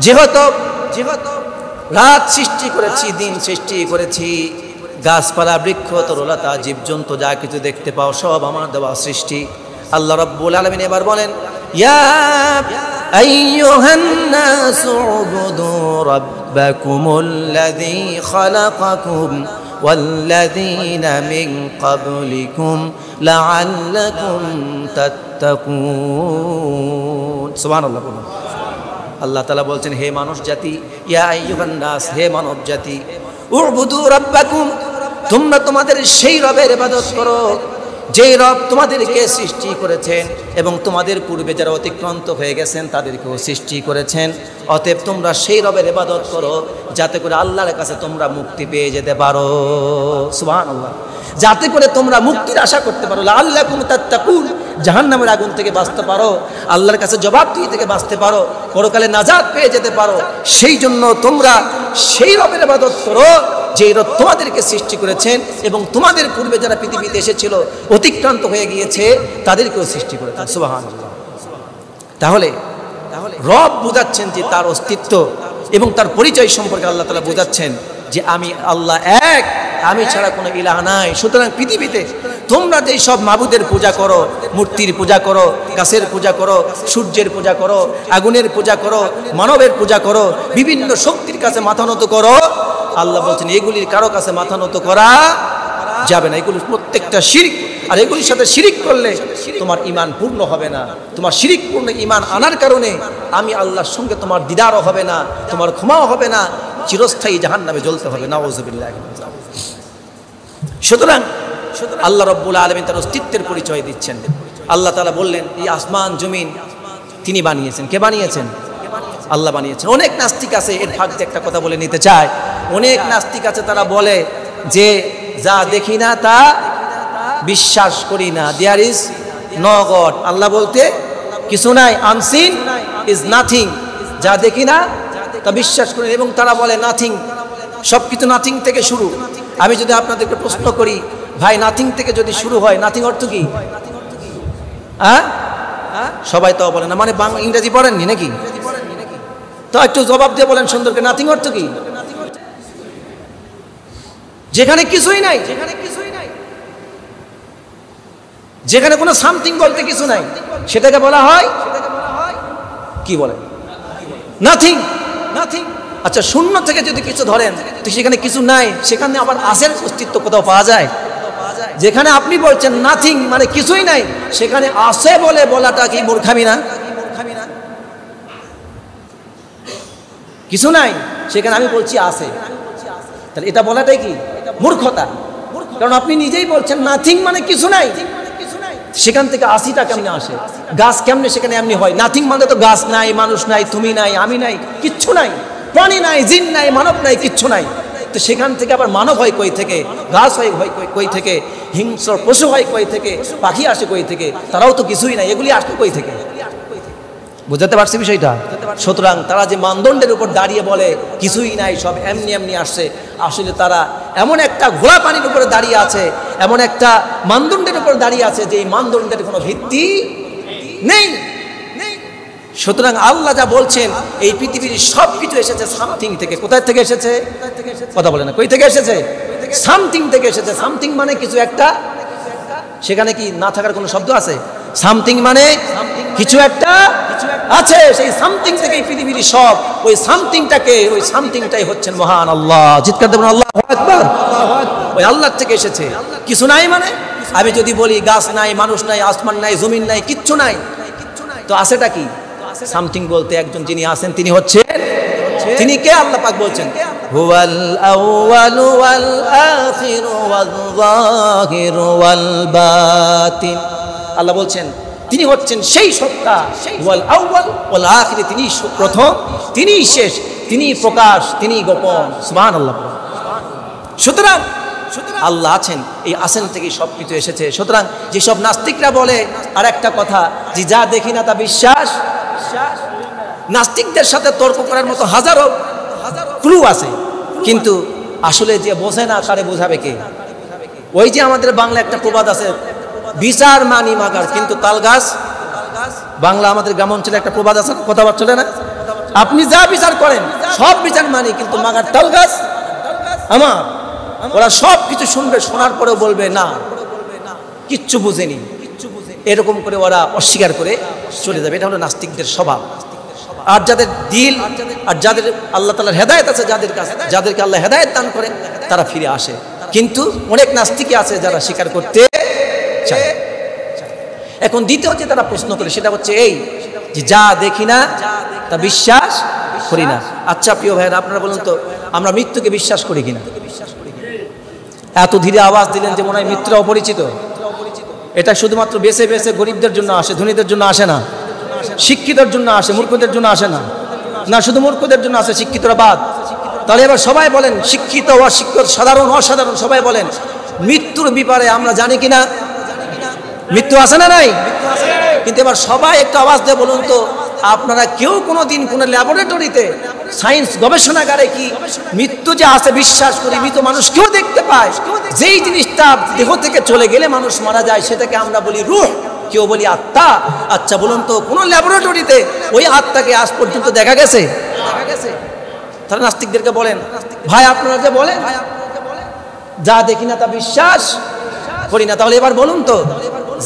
যেহেতু রাত সৃষ্টি করেছি, দিন সৃষ্টি করেছি, গাছপালা, বৃক্ষ, তরুলতা, জীবজন্তু যা কিছু দেখতে পাও সব আমার দেওয়া সৃষ্টি। আল্লাহ রাব্বুল আলামিন এবার বলেন, ইয়া আইয়ুহান নাসু উবুদু রাব্বাকুমুল্লাযী খালাকাকুম ওয়াল্লাযীনা মিন ক্বাবলিকুম লাআল্লাকুম তাত্তাকুন। সুবহানাল্লাহ। বলুন। আল্লাহ তাআলা বলছেন, হে মানুষ জাতি, ইয়া আইয়ুহান নাস, হে মানব জাতি, উবুদু রাব্বাকুম, তোমরা তোমাদের সেই রবের ইবাদত করো যেই রব তোমাদেরকে সৃষ্টি করেছেন এবং তোমাদের পূর্বে যারা অতিক্রান্ত হয়ে গেছেন তাদেরকেও সৃষ্টি করেছেন। অতএব তোমরা সেই রবের ইবাদত করো যাতে করে আল্লাহর কাছে তোমরা মুক্তি পেয়ে যেতে পারো। সুবহানাল্লাহ। যাতে করে তোমরা মুক্তির আশা করতে পারো, লাআল্লাকুম তাত্তাকুন, জাহান্নামের আগুন থেকে বাঁচতে পারো, আল্লাহর কাছে জবাবদিহি থেকে বাঁচতে পারো, পরকালে নাজাত পেয়ে যেতে পারো। সেই জন্য তোমরা সেই রবের ইবাদত করো যে রব তোমাদেরকে সৃষ্টি করেছেন এবং তোমাদের পূর্বে যারা পৃথিবীতে এসেছিল অতিক্রান্ত হয়ে গিয়েছে তাদেরকেও সৃষ্টি করেছেন। সুবহানাল্লাহ। তাহলে রব বোঝাচ্ছেন যে তার অস্তিত্ব এবং তার পরিচয় সম্পর্কে আল্লাহ তাআলা বোঝাচ্ছেন যে আমি আল্লাহ এক, আমি ছাড়া কোনো ইলাহ নাই। সুতরাং পৃথিবীতে তোমরা যেই সব মাবুদের পূজা করো, মূর্তির পূজা করো, গাছের পূজা করো, সূর্যের পূজা করো, আগুনের পূজা করো, মানবের পূজা করো, বিভিন্ন শক্তির কাছে মাথা নত করো, আল্লাহ বলছেন এগুলির কারো কাছে মাথা নত করা যাবে না। এগুলি প্রত্যেকটা শিরক। আর এগুলির সাথে শিরিক করলে তোমার ঈমান পূর্ণ হবে না। তোমার শিরিকপূর্ণ ঈমান আনার কারণে আমি আল্লাহর সঙ্গে তোমার দিদারও হবে না, তোমার ক্ষমাও হবে না, চিরস্থায়ী জাহান্নামে জ্বলতে হবে। নাউযুবিল্লাহ। সুতরাং আল্লাহ রাব্বুল আলামিন তার অস্তিত্বের পরিচয় দিচ্ছেন। আল্লাহ তাআলা বললেন এই আসমান জমিন তিনি বানিয়েছেন। কে বানিয়েছেন? আল্লাহ বানিয়েছেন। অনেক নাস্তিক আছে, এর ফাঁকে একটা কথা বলে নিতে চায়। অনেক নাস্তিক আছে, তারা বলে যে যা দেখি না তা বিশ্বাস করি না, দেয়ার ইজ নো গড। আল্লাহ বলতে কিছু নাই, আনসিন ইজ নাথিং। যা দেখি না তা বিশ্বাস করি। এবং তারা বলে নাথিং, সব কিছু নাথিং থেকে শুরু। আমি যদি আপনাদেরকে প্রশ্ন করি, ভাই নাথিং থেকে যদি শুরু হয়, নাথিং অর্থ কি? হ্যাঁ, সবাই তো বলে না, মানে বাংলা ইংরেজি পড়েননি নাকি? তো একটু জবাব দিয়ে বলেন সুন্দর করে, নাথিং অর্থ কি? যেখানে কিছুই নাই, যেখানে কোনো সামথিং বলতে কিছু নাই, সেটাকে বলা হয় কি বলে? নাথিং। নাথিং। আচ্ছা, শূন্য থেকে যদি কিছু ধরেন তো সেখানে কিছু নাই, সেখানে আবার আসের অস্তিত্ব কোথাও পাওয়া যায়? যেখানে আপনি বলছেন নাথিং মানে কিছুই নাই, সেখানে আসে বলে বলাটা কি মূর্খামি না? কিছু নাই, সেখানে আমি বলছি আসে, তাহলে এটা বলাটাই কি মূর্খতা। কারণ আপনি নিজেই বলছেন নাথিং মানে কিছু নাই, সেখান থেকে আসিটা কেমনে আসে? গাছ কেমনে সেখানে এমনি হয়? নাথিং মানে তো গাছ নাই, মানুষ নাই, তুমি নাই, আমি নাই, কিচ্ছু নাই, প্রাণী নাই, জিন নাই, মানব নাই, কিচ্ছু নাই। তো সেখান থেকে আবার মানব হয় কই থেকে, গাছ হয় কই থেকে, হিংস্র পশু হয় কই থেকে, পাখি আসে কই থেকে? তারাও তো কিছুই নাই, এগুলি আসবে কই থেকে? বুঝতে পারছি বিষয়টা? সুতরাং তারা যে মানদণ্ডের উপর দাঁড়িয়ে বলে কিছুই নাই, সব এমনি এমনি আসছে, আসলে তারা এমন একটা ঘোলা পানির উপরে দাঁড়িয়ে আছে, এমন একটা মানদণ্ডের উপর দাঁড়িয়ে আছে যে এই মানদণ্ডের কোনো ভিত্তি নেই। সুতরাং আল্লাহ যা বলছেন, এই পৃথিবীর সব কিছু এসেছে সামথিং থেকে। কোথায় থেকে এসেছে? কথা বলে না, কই থেকে এসেছে? সামথিং থেকে এসেছে। সামথিং মানে কিছু একটা, সেখানে কি না থাকার কোনো শব্দ আছে? সামথিং মানে কিছু একটা আছে, সেই সামথিং থেকে পৃথিবীর সব, ওই সামথিংটাকে, ওই সামথিংটাই হচ্ছেন মহান আল্লাহ। চিৎকার দেবেন আল্লাহু আকবার। ওই আল্লাহর থেকে এসেছে। কিছু নাই মানে, আমি যদি বলি গাছ নাই, মানুষ নাই, আসমান নাই, জমিন নাই, কিচ্ছু নাই, তো আছেটা কি? সামথিং বলতে একজন যিনি আছেন তিনি হচ্ছেন, তিনি কে? আল্লাহ পাক বলছেন হুয়াল আউয়ালু ওয়াল আখিরু ওয়াল যাহিরু ওয়াল বাতিন। আল্লাহ বলছেন তিনি হচ্ছেন সেই সত্তা, ওয়াল আউয়াল ওয়াল আখির, তিনি প্রথম, তিনি শেষ, তিনি প্রকাশ, তিনি গোপন। সুবহানাল্লাহ। সুতরাং আল্লাহ আছেন, এই আসেন থেকে সব কিছু এসেছে। সুতরাং যেসব নাস্তিকরা বলে আর একটা কথা, যে যা দেখি না তা বিশ্বাস, নাস্তিকদের সাথে তর্ক করার মতো হাজারো ক্লু আছে, কিন্তু আসলে যে বোঝে না তারে বোঝাবে কে? ওই যে আমাদের বাংলা একটা প্রবাদ আছে, বিচার মানি মাগার কিন্তু তাল গাছ। বাংলা আমাদের গ্রাম অঞ্চলে একটা প্রবাদ আছে, কথাবার্তা চলে না? আপনি যা বিচার করেন সব বিচার মানি, কিন্তু মাগার তাল গাছ আমার। ওরা সব কিছু শুনবে, শোনার পরেও বলবে না, কিচ্ছু বুঝেনি, এরকম করে ওরা অস্বীকার করে চলে যাবে। এটা হলো নাস্তিকদের স্বভাব। আর যাদের দিল, আর যাদের আল্লাহ তাআলার হেদায়েত আছে, যাদের কাছে, যাদেরকে আল্লাহ হেদায়েত দান করে, তারা ফিরে আসে। কিন্তু অনেক নাস্তিকই আছে যারা স্বীকার করতে চায়। এখন দ্বিতীয় যে তারা প্রশ্ন করে সেটা হচ্ছে এই, যে যা দেখি না তা বিশ্বাস করি না। আচ্ছা প্রিয় ভাইয়েরা, আপনারা বলুন তো, আমরা মৃত্যুকে বিশ্বাস করি কিনা? এত ধীরে আওয়াজ দিলেন যে মনে হয় মৃত্যু অপরিচিত। এটা শুধুমাত্র বেছে বেছে গরিবদের জন্য আসে, ধনীদের জন্য আসে না, শিক্ষিতদের জন্য আসে, মূর্খদের জন্য আসে না। না, শুধু মূর্খদের জন্য আসে, শিক্ষিতরা বাদ। তাহলে এবার সবাই বলেন, শিক্ষিত অশিক্ষিত, সাধারণ অসাধারণ, সবাই বলেন মৃত্যুর ব্যাপারে আমরা জানি কিনা? মৃত্যু আছে না নাই? কিন্তু এবার সবাই একটু আওয়াজ দিয়ে বলুন তো, আপনারা কেউ কোনো দিন কোনো ল্যাবরেটরিতে, সায়েন্স গবেষণাগারে কি মৃত্যু যে আছে বিশ্বাস করি? মৃত মানুষ কেউ দেখতে পায়, যেই জিনিসটা দেহ থেকে চলে গেলে মানুষ মারা যায় সেটাকে আমরা বলি রূহ, কেউ বলি আত্মা। আচ্ছা বলুন তো, কোন ল্যাবরেটরিতে ওই আত্মাকে আজ পর্যন্ত দেখা গেছে? তারা নাস্তিকদেরকে বলেন, ভাই আপনারা যে বলেন যা দেখি না তা বিশ্বাস করি না। তাহলে এবার বলুন তো,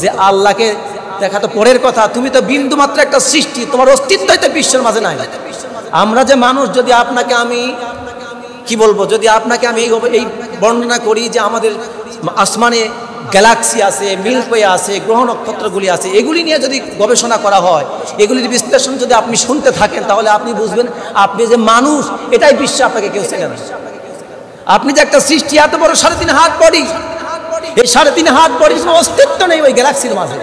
যে আল্লাহকে দেখা তো পরের কথা, তুমি তো বিন্দু মাত্র একটা সৃষ্টি, তোমার অস্তিত্বই তো বিশ্বের মাঝে নাই। আমরা যে মানুষ, যদি আপনাকে আমি কি বলবো, যদি আপনাকে আমি এই বর্ণনা করি যে আমাদের আসমানে গ্যালাক্সি আছে, মিল্কওয়ে আছে, গ্রহ নক্ষত্রগুলি আছে, এগুলি নিয়ে যদি গবেষণা করা হয়, এগুলির বিশ্লেষণ যদি আপনি শুনতে থাকেন, তাহলে আপনি বুঝবেন আপনি যে মানুষ, এটাই বিশ্বে আপনাকে কেউ চেনে না। আপনি যে একটা সৃষ্টি, এত বড় 3.5 হাত বডি, এই 3.5 হাত বডির কোনো অস্তিত্ব নেই ওই গ্যালাক্সির মাঝে,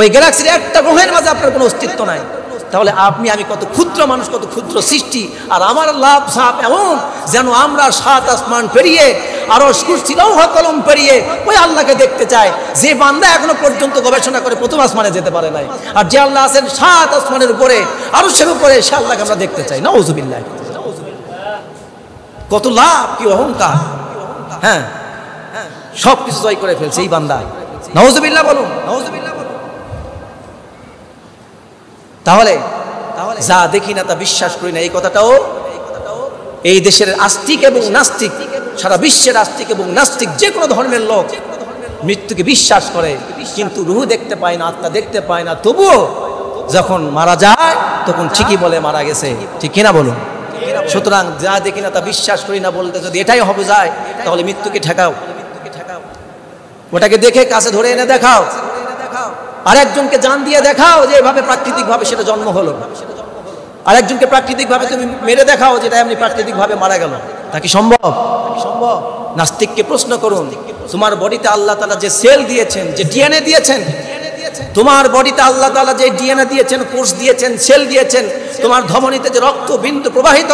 ওই গ্যালাক্সির একটা গ্রহের মাঝে আপনার কোনো অস্তিত্ব নাই। তাহলে আপনি আমি কত ক্ষুদ্র মানুষ, কত ক্ষুদ্র সৃষ্টি। আর আমার লাভ সাপ এমন যেন আমরা 7 আসমান পেরিয়ে, আরশ কুরসি লৌহ কলম পেরিয়ে ওই আল্লাহকে দেখতে চাই, যে বান্দা এখনো পর্যন্ত গবেষণা করে প্রথম আসমানে যেতে পারে নাই। আর যে আল্লাহ আছেন 7 আসমানের উপরে, আরশের উপরে, সে আল্লাহকে আমরা দেখতে চাই। নাউযুবিল্লাহ। কত লাভ, কি অহংকার! হ্যাঁ, সব কিছু জয় করে ফেলছে এই বান্দা। নাউযুবিল্লাহ বলুন, নাউযুবিল্লাহ বলুন। তাহলে যা দেখি না তা বিশ্বাস করি না, এই কথাটাও এই দেশের আস্তিক এবং নাস্তিক, সারা বিশ্বের আস্তিক এবং নাস্তিক যে কোনো ধর্মের লোক মৃত্যুকে বিশ্বাস করে, কিন্তু রূহ দেখতে পায় না, আত্মা দেখতে পায় না। তবুও যখন মারা যায় তখন ঠিকই বলে মারা গেছে, ঠিক কিনা বলুন? সুতরাং যা দেখি না তা বিশ্বাস করি না বলতে যদি এটাই হবে যায়, তাহলে মৃত্যুকে ঠেকাও, ওটাকে দেখে কাছে ধরে এনে দেখাও, আরেকজনকে জান দিয়ে দেখাও যে এভাবে প্রাকৃতিকভাবে সেটা জন্ম হলো। আরেকজনকে প্রাকৃতিকভাবে তুমি মেরে দেখাও যেটা এমনি প্রাকৃতিকভাবে মারা গেল। তা কি সম্ভব? সম্ভব? নাস্তিককে প্রশ্ন করুন, তোমার বডিতে আল্লাহ তাআলা যে সেল দিয়েছেন, যে ডিএনএ দিয়েছেন, তোমার বডিতে আল্লাহ তাআলা যে ডিএনএ দিয়েছেন, কোষ দিয়েছেন, সেল দিয়েছেন, তোমার ধমনীতে যে রক্তবিন্দু প্রবাহিত,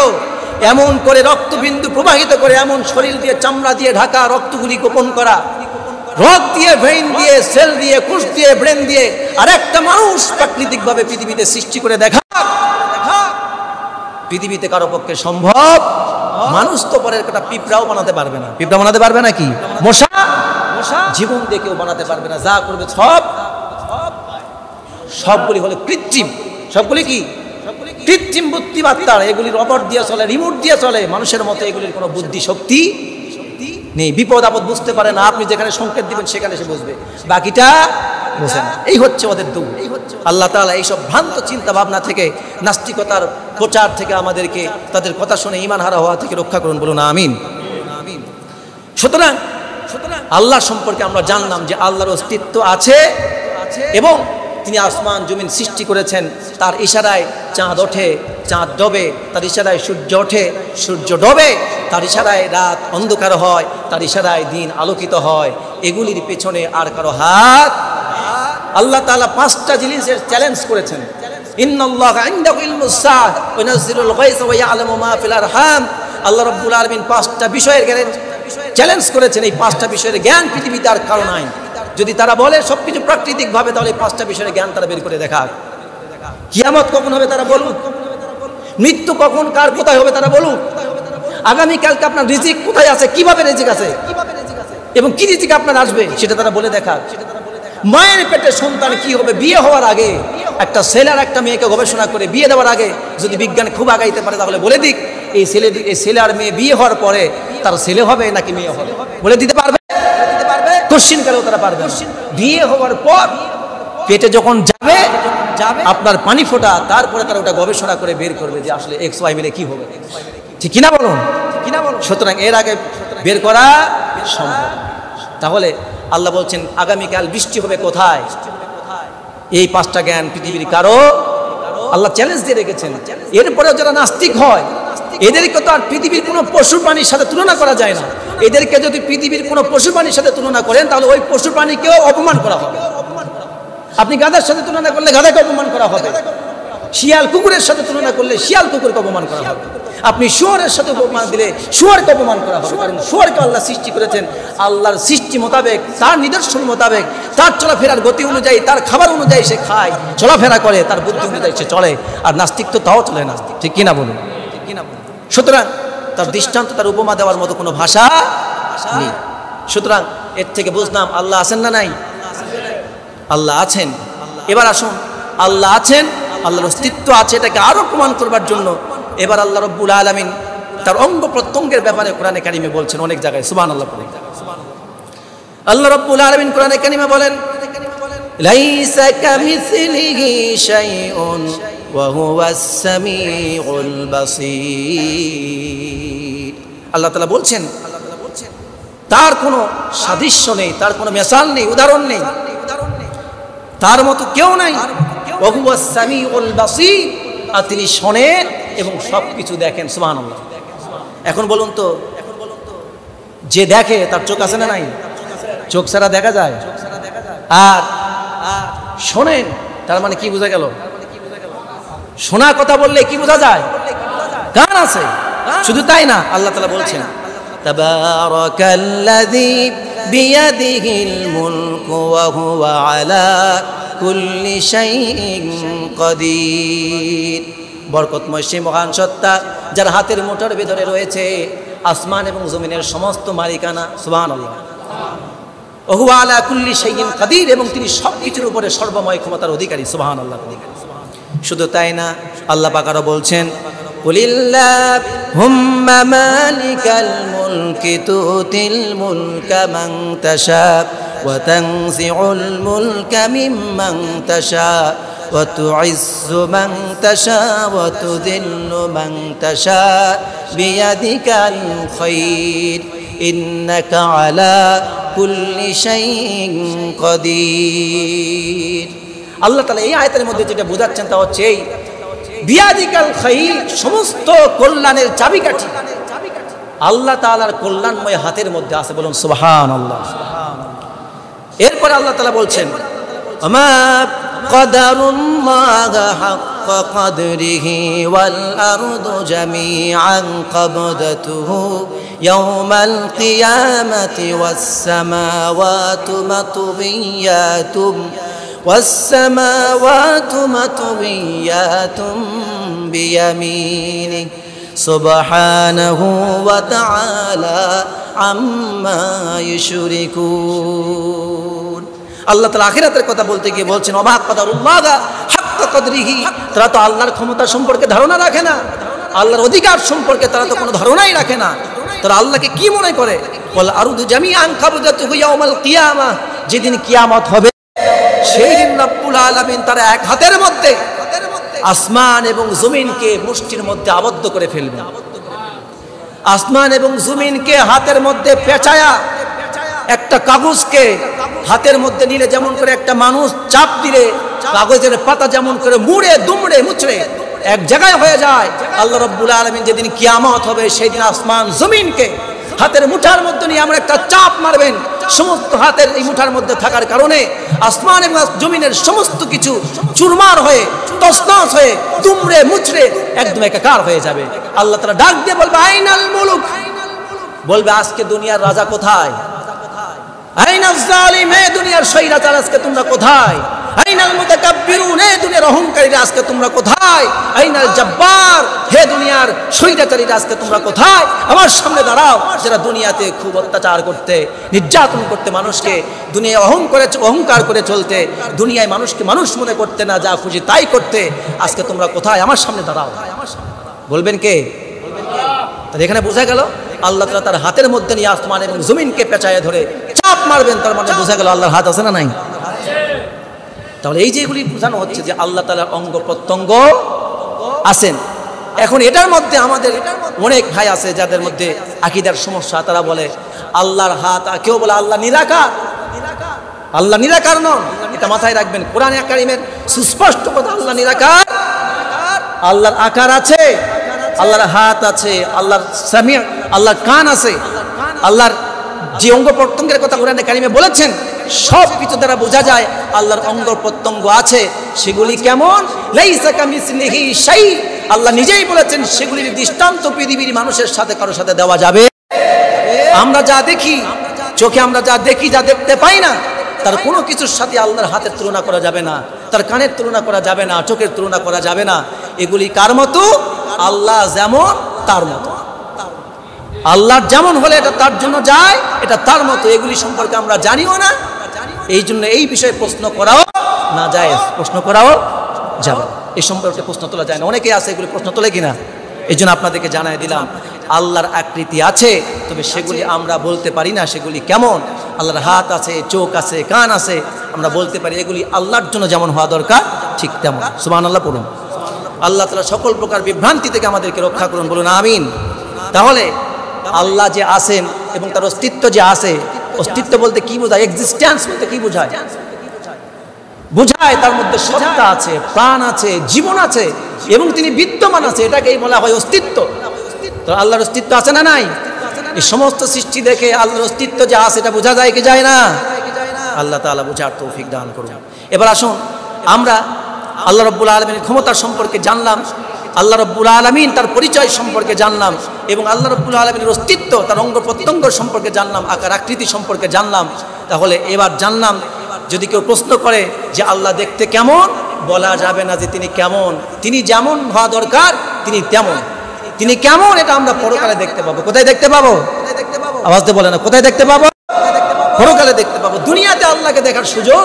এমন করে রক্তবিন্দু প্রবাহিত করে, এমন শরীর দিয়ে চামড়া দিয়ে ঢাকা, রক্তগুলি গোপন করা, রক দিয়ে, ভেইন দিয়ে, সেল দিয়ে, কোষ দিয়ে, ব্রেন দিয়ে আরেকটা মানুষ প্রাকৃতিকভাবে পৃথিবীতে সৃষ্টি করে দেখা, পৃথিবীতে কারো পক্ষে সম্ভব? মানুষ তো পরের একটা পিঁপড়াও বানাতে পারবে না। পিঁপড়া বানাতে পারবে না কি? মশা জীবন দিয়ে কেউ বানাতে পারবে না। যা করবে সবগুলি হলো কৃত্রিম। সবগুলি কি? কৃত্রিম বুদ্ধিমত্তা। এগুলি রবট দিয়ে চলে, রিমোট দিয়ে চলে। মানুষের মতো এগুলির কোনো বুদ্ধি শক্তি নেই। বিপদ আপদ বুঝতে পারে না, আপনি যেখানে সংকেত দিবেন সেখানে সে বুঝবে, বাকিটা বোঝে না। এই হচ্ছে ওদের দৌড়। আল্লাহ তাআলা এইসব ভ্রান্ত চিন্তা ভাবনা থেকে, নাস্তিকতার প্রচার থেকে আমাদেরকে, তাদের কথা শুনে ঈমান হারা হওয়া থেকে রক্ষা করুন, বলুন আমিন। সুতরাং আল্লাহ সম্পর্কে আমরা জানলাম যে আল্লাহর অস্তিত্ব আছে এবং তিনি আসমান জমিন সৃষ্টি করেছেন। তার ইশারায় চাঁদ ওঠে, চাঁদ ডোবে, তার ইশারায় সূর্য ওঠে, সূর্য ডোবে, তার ইশারায় রাত অন্ধকার হয়, তার ইশারায় দিন আলোকিত হয়। এগুলির পেছনে আর কারো হাত। আল্লাহ তাআলা 5টা জিনিসের চ্যালেঞ্জ করেছেন। ইন্নাল্লাহা ইনদাহু ইলমুস সাআহ ওয়া ইউনাজ্জিলুল গায়সা ওয়া ইয়ালামু মা ফিল আরহাম। আল্লাহ রাব্বুল আলামিন 5টা বিষয়ের চ্যালেঞ্জ করেছেন। এই 5টা বিষয়ের জ্ঞান পৃথিবীতে আর কারো নাই। যদি তারা বলে সবকিছু প্রাকৃতিকভাবে, তাহলে 5টা বিষয়ের জ্ঞান তারা বের করে দেখাক। কিয়ামত কখন হবে তারা বলুক, মৃত্যু কখন কার কোথায় হবে তারা বলুক, আগামীকালকে আপনার রিজিক কোথায় আছে, কিভাবে রিজিক আছে এবং কি রিজিক আপনার আসবে সেটা তারা বলে দেখাক। মায়ের পেটে সন্তান কি হবে, বিয়ে হওয়ার আগে একটা ছেলে আর একটা মেয়েকে গবেষণা করে বিয়ে দেওয়ার আগে যদি বিজ্ঞান খুব আগাইতে পারে, তাহলে বলে দিক এই ছেলে আর মেয়ে বিয়ে হওয়ার পরে তার ছেলে হবে নাকি মেয়ে হবে, বলে দিতে পারবে? কোশ্চিন করেও তারা পারবে। বিয়ে হওয়ার পর পেটে যখন যাবে আপনার পানি ফোটা, তারপরে তারা ওটা গবেষণা করে বের করবে যে আসলে এক্স ওয়াই মিলে কি হবে, ঠিক কিনা বলুন? সুতরাং এর আগে বের করা সম্ভব। তাহলে আল্লাহ বলছেন আগামীকাল বৃষ্টি হবে কোথায়, এই 5টা জ্ঞান পৃথিবীর কারো আল্লাহ চ্যালেঞ্জ দিয়ে রেখেছেন। এরপরেও যারা নাস্তিক হয়, এদেরকে তো আর পৃথিবীর কোনো পশু প্রাণীর সাথে তুলনা করা যায় না। এদেরকে যদি পৃথিবীর কোনো পশু প্রাণীর সাথে তুলনা করেন, তাহলে ওই পশু প্রাণীকেও অপমান করা হবে। আপনি গাধার সাথে তুলনা করলে গাধাকে অপমান করা হবে, শিয়াল কুকুরের সাথে তুলনা করলে শিয়াল কুকুরকে অপমান করা হবে, আপনি শুয়োরের সাথে উপমান দিলে শুয়োরকে অপমান করা হবে। কারণ শুয়োরকে আল্লাহ সৃষ্টি করেছেন আল্লাহর সৃষ্টি মোতাবেক, তার নিদর্শন মোতাবেক, তার চলাফেরার গতি অনুযায়ী, তার খাবার অনুযায়ী সে খায়, চলাফেরা করে, তার বুদ্ধি অনুযায়ী সে চলে। আর নাস্তিক তো তাও চলে না, ঠিক কিনা বলুন? সুতরাং তার দৃষ্টান্ত, তার উপমা দেওয়ার মতো কোনো ভাষা নেই। সুতরাং এর থেকে বুঝলাম আল্লাহ আছেন না নাই? আল্লাহ আছেন। এবার আসুন, আল্লাহ আছেন, আল্লাহর অস্তিত্ব আছে, এটাকে আরো প্রমাণ করবার জন্য এবার আল্লাহ রাব্বুল আলামিন তার অঙ্গ প্রত্যঙ্গের ব্যাপারে কোরআনে কারিমে বলছেন অনেক জায়গায়, সুবহানাল্লাহ। আল্লাহ রাব্বুল আলামিন কোরআনে কারিমে বলেন, লাইসা কামিসলিহি শাইউন ওয়া হুয়াস সামিউল বাসীর। আল্লাহ তাআলা বলছেন তার কোনো সাদৃশ্য নেই, তার কোনো মিসাল নেই, উদাহরণ নেই, তার মতো কেউ নাই। ওয়া হুয়াস সামিউল বাসীর, আর তিনি শোনেন এবং সবকিছু দেখেন, সুবহানাল্লাহ। এখন বলুন তো, যে দেখে তার চোখ আছে না নাই? চোখ ছাড়া দেখা যায়। আর শোনেন, তার মানে কি বোঝা গেল? শোনা কথা বললে কি বোঝা যায়? কান আছে। শুধু তাই না, আল্লাহ তাআলা বলছেন, তাবারাকাল্লাযী বিয়াদিহিল মুলকু ওয়া হুয়া আলা কুল্লি শাইইন কাদির। বরকতময় সেই মহান সত্তা যার হাতের মুঠোর ভিতরে রয়েছে আসমান এবং জমিনের সমস্ত মালিকানা, সুবহানাল্লাহ। ওয়া হুয়া আলা কুল্লি শাইইন কাদির, এবং তিনি সবকিছুর উপরে সর্বময় ক্ষমতার অধিকারী, সুবহানাল্লাহ। শুধু তাই না, আল্লাহ পাক আরো বলছেন, কুলিল্লাহুম্মা মালিকাল মুলকি তুতিল মুলকা মান তাশা ওয়া তানজিউল মুলকা মিম্মান তাশা ওয়া তুইজ্জু মান তাশা ওয়া তুযিল্লু মান তাশা বিয়াদিকাল খায়র ইন্নাকা আলা কুল্লি শাইইন কাদির। আল্লাহ তাআলা এই আয়াতের মধ্যে যেটা বোঝাচ্ছেন তা হচ্ছে এই বিয়াদিকাল খায়র, সমস্ত কল্যাণের চাবিকাঠি আল্লাহ তাআলার কল্যাণময় হাতের মধ্যে আছে, বলুন সুবহানাল্লাহ। এরপরে আল্লাহ তাআলা বলছেন, আমা قدرُ حق قدره والأرض جميعا قبضته يوم القيامة والسماوات مطويات بيمينه سبحانه وتعالى عما يشركون। আল্লাহ তাআলা আখিরাতের কথা বলতে গিয়ে বলছেন, ওমা কদরুল্লাহ হাক্কা কদরিহি, তারা তো আল্লাহর ক্ষমতা সম্পর্কে ধারণা রাখে না, আল্লাহর অধিকার সম্পর্কে তারা তো কোনো ধারণাই রাখে না। তারা আল্লাহকে কি মনে করে? ওয়াল আরদু জামিআন কাবদাতুহু ইয়াউমাল কিয়ামাহ, যেদিন কিয়ামত হবে সেই দিন রব্বুল আলামিন তারা এক হাতের মধ্যে আসমান এবং জমিনকে মুষ্টির মধ্যে আবদ্ধ করে ফেলবেন। আসমান এবং জমিনকে হাতের মধ্যে পেঁচায়া, একটা কাগজকে হাতের মধ্যে নিলে যেমন করে একটা মানুষ চাপ দিলে কাগজের পাতা যেমন করে মুড়ে দুমড়ে মুচড়ে এক জায়গায় হয়ে যায়, আল্লাহ রাব্বুল আলামিন যেদিন কিয়ামত হবে সেই দিন আসমান জমিনকে হাতের মুঠার মধ্যে নিয়ে আমরা একটা চাপ মারবেন। সমস্ত হাতের এই মুঠার মধ্যে থাকার কারণে আসমান এবং জমিনের সমস্ত কিছু চুরমার হয়ে তছনছ হয়ে দুমড়ে মুচড়ে একদম একাকার হয়ে যাবে। আল্লাহ তাআলা ডাক দিয়ে বলবে, আইনাল মুলুক, বলবে আজকে দুনিয়ার রাজা কোথায়? আইনাল জালিম, এই দুনিয়ার স্বৈরাচার আজকে তোমরা কোথায়? আইনাল মুতাকাব্বিরুন, এই দুনিয়ার অহংকারীরা আজকে তোমরা কোথায়? আইনাল জাব্বার, হে দুনিয়ার স্বৈরাচারীরা আজকে তোমরা কোথায়? আমার সামনে দাঁড়াও, যারা দুনিয়াতে খুব অত্যাচার করতে, নির্যাতন করতে, মানুষকে দুনিয়ায় অহংকার করে চলতে, দুনিয়ায় মানুষকে মানুষ মনে করতে না, যা খুশি তাই করতে, আজকে তোমরা কোথায়? আমার সামনে দাঁড়াও। বলবেন কে? তাহলে এখানে বোঝা গেল আল্লাহ তাআলা তার হাতের মধ্যে নিয়ে আসমান এবং জমিনকে পেঁচায়ে ধরে চাপ মারবেন, তার মানে বোঝা গেল আল্লাহর হাত আছে না নাই? তাহলে এই যেগুলি বোঝানো হচ্ছে যে আল্লাহ তাআলার অঙ্গ প্রত্যঙ্গ আছেন। এখন এটার মধ্যে আমাদের অনেক ভাই আছে যাদের মধ্যে আকীদার সমস্যা, তারা বলে আল্লাহর হাত, কেউ বলে আল্লাহ নিরাকার। আল্লাহ নিরাকার নন, এটা মাথায় রাখবেন। কোরআনে কারীমের সুস্পষ্ট কথা, আল্লাহ নিরাকার। আল্লাহর আকার আছে, আল্লাহর হাত আছে, আল্লাহর সামি, আল্লাহর কান আছে, আল্লাহর যে অঙ্গ প্রত্যঙ্গের কথা কোরআনে কারীমে বলেছেন সব কিছু দ্বারা বোঝা যায় আল্লাহর অঙ্গ প্রত্যঙ্গ আছে। সেগুলি কেমন? লাইসা কামিসলিহি শাই, আল্লাহ নিজেই বলেছেন সেগুলির দৃষ্টান্ত পৃথিবীর মানুষের সাথে কারোর সাথে দেওয়া যাবে। আমরা যা দেখি চোখে, আমরা যা দেখি, যা দেখতে পাই না, তার কোনো কিছুর সাথে আল্লাহর হাতের তুলনা করা যাবে না, তার কানের তুলনা করা যাবে না, চোখের তুলনা করা যাবে না। এগুলি কার মতো? আল্লাহ যেমন তার মতো। আল্লাহর যেমন হলে এটা তার জন্য যায়, এটা তার মতো। এগুলি সম্পর্কে আমরা জানিও না, এই জন্য এই বিষয়ে প্রশ্ন করাও না যায়, প্রশ্ন করাও যাবে, এই সম্পর্কে প্রশ্ন তোলা যায় না। অনেকেই আছে এগুলি প্রশ্ন তোলে কিনা, এই জন্য আপনাদেরকে জানাই দিলাম আল্লাহর আকৃতি আছে, তবে সেগুলি আমরা বলতে পারি না সেগুলি কেমন। আল্লাহর হাত আছে, চোখ আছে, কান আছে, আমরা বলতে পারি এগুলি আল্লাহর জন্য যেমন হওয়া দরকার ঠিক তেমন। সুবহানাল্লাহ পড়ুন। আল্লাহ তাআলা সকল প্রকার বিভ্রান্তি থেকে আমাদেরকে রক্ষা করুন, বলুন আমিন। তাহলে আল্লাহ যে আছেন এবং তার অস্তিত্ব যে আছে, অস্তিত্ব বলতে কি বোঝায়, এক্সিস্টেন্স বলতে কি বোঝায়? বোঝায় তার মধ্যে সত্তা আছে, প্রাণ আছে, জীবন আছে এবং তিনি বিদ্যমান আছে, এটাকেই বলা হয় অস্তিত্ব। তো আল্লাহর অস্তিত্ব আছে না নাই? এই সমস্ত সৃষ্টি দেখে আল্লাহর অস্তিত্ব যে আছে এটা বোঝা যায় কি যায় না? আল্লাহ তাআলা বোঝার তৌফিক দান করুন। এবার আসুন আমরা আল্লাহ রাব্বুল আলামিনের ক্ষমতা সম্পর্কে জানলাম, আল্লাহ রাব্বুল আলামিন তার পরিচয় সম্পর্কে জানলাম এবং আল্লাহ রাব্বুল আলামিনের অস্তিত্ব, তার অঙ্গ প্রত্যঙ্গ সম্পর্কে জানলাম, আকার আকৃতি সম্পর্কে জানলাম। তাহলে এবার জানলাম, যদি কেউ প্রশ্ন করে যে আল্লাহ দেখতে কেমন, বলা যাবে না যে তিনি কেমন। তিনি যেমন হওয়া দরকার তিনি তেমন। তিনি কেমন এটা আমরা পরকালে দেখতে পাবো। কোথায় দেখতে পাবো? আওয়াজ দিয়ে বলে না, কোথায় দেখতে পাবো? পরকালে দেখতে পাবো। দুনিয়াতে আল্লাহকে দেখার সুযোগ,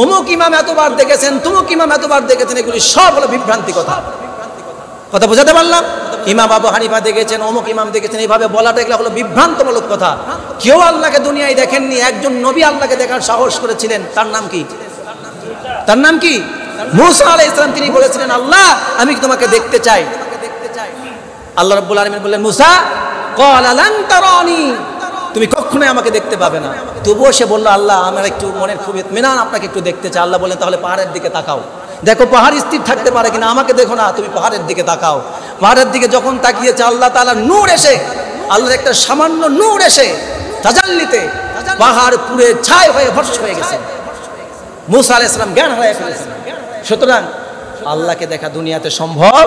অমুক ইমাম এতবার দেখেছেন, তুমুক ইমাম এতবার দেখেছেন, এগুলি সব হলো বিভ্রান্তি কথা। কথা বোঝাতে পারলাম? ইমাম আবু হানিফা দেখেছেন, অমুক ইমাম দেখেছেন, এইভাবে বলাটা এগুলো হলো বিভ্রান্তমূলক কথা। কেউ আল্লাহকে দুনিয়ায় দেখেননি, একজন নবী আল্লাহকে দেখার সাহস করেছিলেন। তার নাম কি? তার নাম কি? মূসা আলাইহিস সালাম। তিনি বলেছিলেন, আল্লাহ আমি তোমাকে দেখতে চাই। আল্লাহ রাব্বুল আলামিন বললেন, মূসা ক্বালা লান তারানি, তুমি কখনোই আমাকে দেখতে পাবে না। তবুও সে বলল, আল্লাহ আমার একটু মনের খুব ইতমিনান, আপনাকে একটু দেখতে চাই। আল্লাহ বললেন, তাহলে পাহাড়ের দিকে তাকাও, দেখো পাহাড় স্থির থাকতে পারে কিনা, আমাকে দেখো না, তুমি পাহাড়ের দিকে তাকাও। পাহাড়ের দিকে যখন তাকিয়েছে, আল্লাহ তাআলার নূর এসে, আল্লাহর একটা সামান্য নূর এসে তাজাল্লিতে পাহাড় পুড়ে ছাই হয়ে ভস্ম হয়ে গেছে। মূসা আলাইহিস সালাম জ্ঞান হারিয়ে ফেলেছেন। সুতরাং আল্লাহকে দেখা দুনিয়াতে সম্ভব।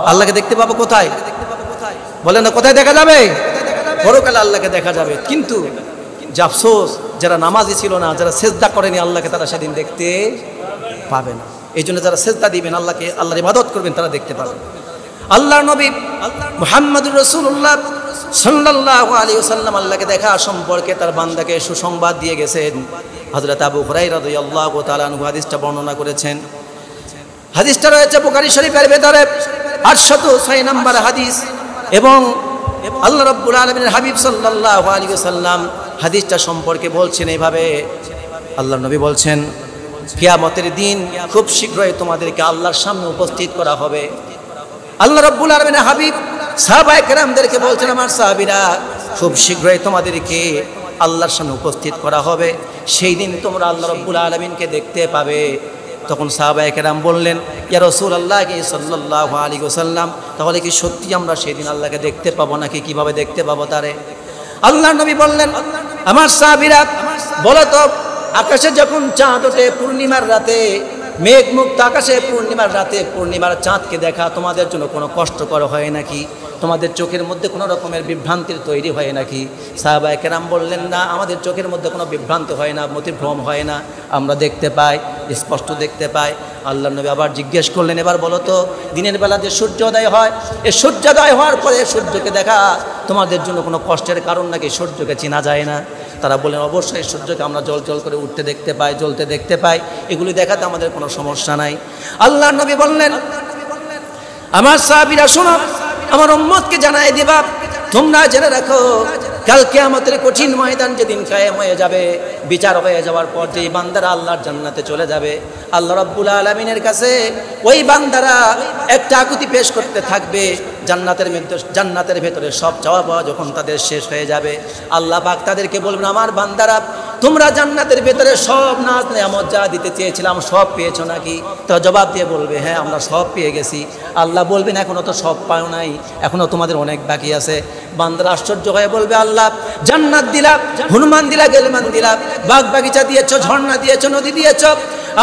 আল্লাহকে দেখতে পাবো কোথায়? বলেন না, কোথায় দেখা যাবে? পরকালে আল্লাহকে দেখা যাবে। কিন্তু যে আফসোস, যারা নামাজি ছিল না, যারা সেজদা করেনি আল্লাহকে, তারা সেদিন দেখতে পাবে না। এই জন্য যারা সেজদা দিবেন, আল্লাহকে, আল্লাহর ইবাদত করবেন, তারা দেখতে পাবেন। আল্লাহর নবী মুহাম্মদুর রাসূলুল্লাহ সাল্লাল্লাহু আলাইহি ওয়াসাল্লাম আল্লাহকে দেখা সম্পর্কে তার বান্দাকে সুসংবাদ দিয়ে গেছেন। হযরত আবু হুরায়রা রাদিয়াল্লাহু তাআলা আনহু হাদিসটা বর্ণনা করেছেন। হাদিসটা রয়েছে বুখারী শরীফের ভেতরে 806 নম্বর হাদিস। এবং আল্লাহ রাব্বুল আলামিনের হাবিব সাল্লাল্লাহু আলাইহি ওয়াসাল্লাম হাদিসটা সম্পর্কে বলছেন এইভাবে, আল্লাহর নবী বলছেন, কিয়ামতের দিন খুব শীঘ্রই তোমাদেরকে আল্লাহর সামনে উপস্থিত করা হবে। আল্লাহ রাব্বুল আলামিনের হাবিব সাহাবায়ে কেরামদেরকে বলছেন, আমার সাহাবীরা, খুব শীঘ্রই তোমাদেরকে আল্লাহর সামনে উপস্থিত করা হবে, সেই দিন তোমরা আল্লাহ রাব্বুল আলামিনকে দেখতে পাবে। তখন সাহাবায়ে কেরাম বললেন, ইয়া রাসূলুল্লাহ সাল্লাল্লাহু আলাইহি ওয়াসাল্লাম, তাহলে কি সত্যি আমরা সেই দিন আল্লাহকে দেখতে পাবো নাকি কিভাবে দেখতে পাবো তারে? আল্লাহর নবী বললেন, আমার সাহাবীরা বলো তো, আকাশে যখন চাঁদ ওঠে পূর্ণিমার রাতে, মেঘমুক্ত আকাশে পূর্ণিমার রাতে পূর্ণিমার চাঁদকে দেখা তোমাদের জন্য কোনো কষ্টকর হয় নাকি? তোমাদের চোখের মধ্যে কোনো রকমের বিভ্রান্তির তৈরি হয় নাকি? সাহাবায়ে কেরাম বললেন, না, আমাদের চোখের মধ্যে কোনো বিভ্রান্তি হয় না, মতিভ্রম হয় না, আমরা দেখতে পাই, স্পষ্ট দেখতে পাই। আল্লাহর নবী আবার জিজ্ঞেস করলেন, এবার বলো তো, দিনের বেলা যে সূর্যোদয় হয়, এই সূর্যোদয় হওয়ার পরে সূর্যকে দেখা তোমাদের জন্য কোনো কষ্টের কারণ নাকি? সূর্যকে চেনা যায় না? তারা বলেন, অবশ্যই সূর্যকে আমরা জল জল করে উঠতে দেখতে পাই, জ্বলতে দেখতে পাই, এগুলি দেখাতে আমাদের কোনো সমস্যা নাই। আল্লাহর নবী বললেন, আমার সাহাবীরা শোনো, আমার উম্মতকে জানাই দিবা, তোমরা জেনে রাখো, কাল কিয়ামতের কঠিন ময়দান যেদিন কায়েম হয়ে যাবে, বিচার হয়ে যাওয়ার পর যেই বান্দারা আল্লাহর জান্নাতে চলে যাবে, আল্লাহ রাব্বুল আলামিনের কাছে ওই বান্দারা একটা আকুতি পেশ করতে থাকবে। জান্নাতের ভেতরে সব চাওয়া পাওয়া যখন তাদের শেষ হয়ে যাবে, আল্লাহ পাক তাদেরকে বলবেন, আমার বান্দারা, তোমরা জান্নাতের ভেতরে সব নাজ নেয়ামত যা দিতে চেয়েছিলাম সব পেয়েছো নাকি? তো জবাব দিয়ে বলবে, হ্যাঁ আমরা সব পেয়ে গেছি। আল্লাহ বলবেন, এখনো তো সব পাও নাই, এখনো তোমাদের অনেক বাকি আছে। বান্দারা আশ্চর্য হয়ে বলবে, আল্লাহ জান্নাত দিলা, হনুমান দিলা, গেলমান দিলা, বাগ বাগিচা দিয়েছো, ঝর্ণা দিয়েছো, নদী দিয়েছো,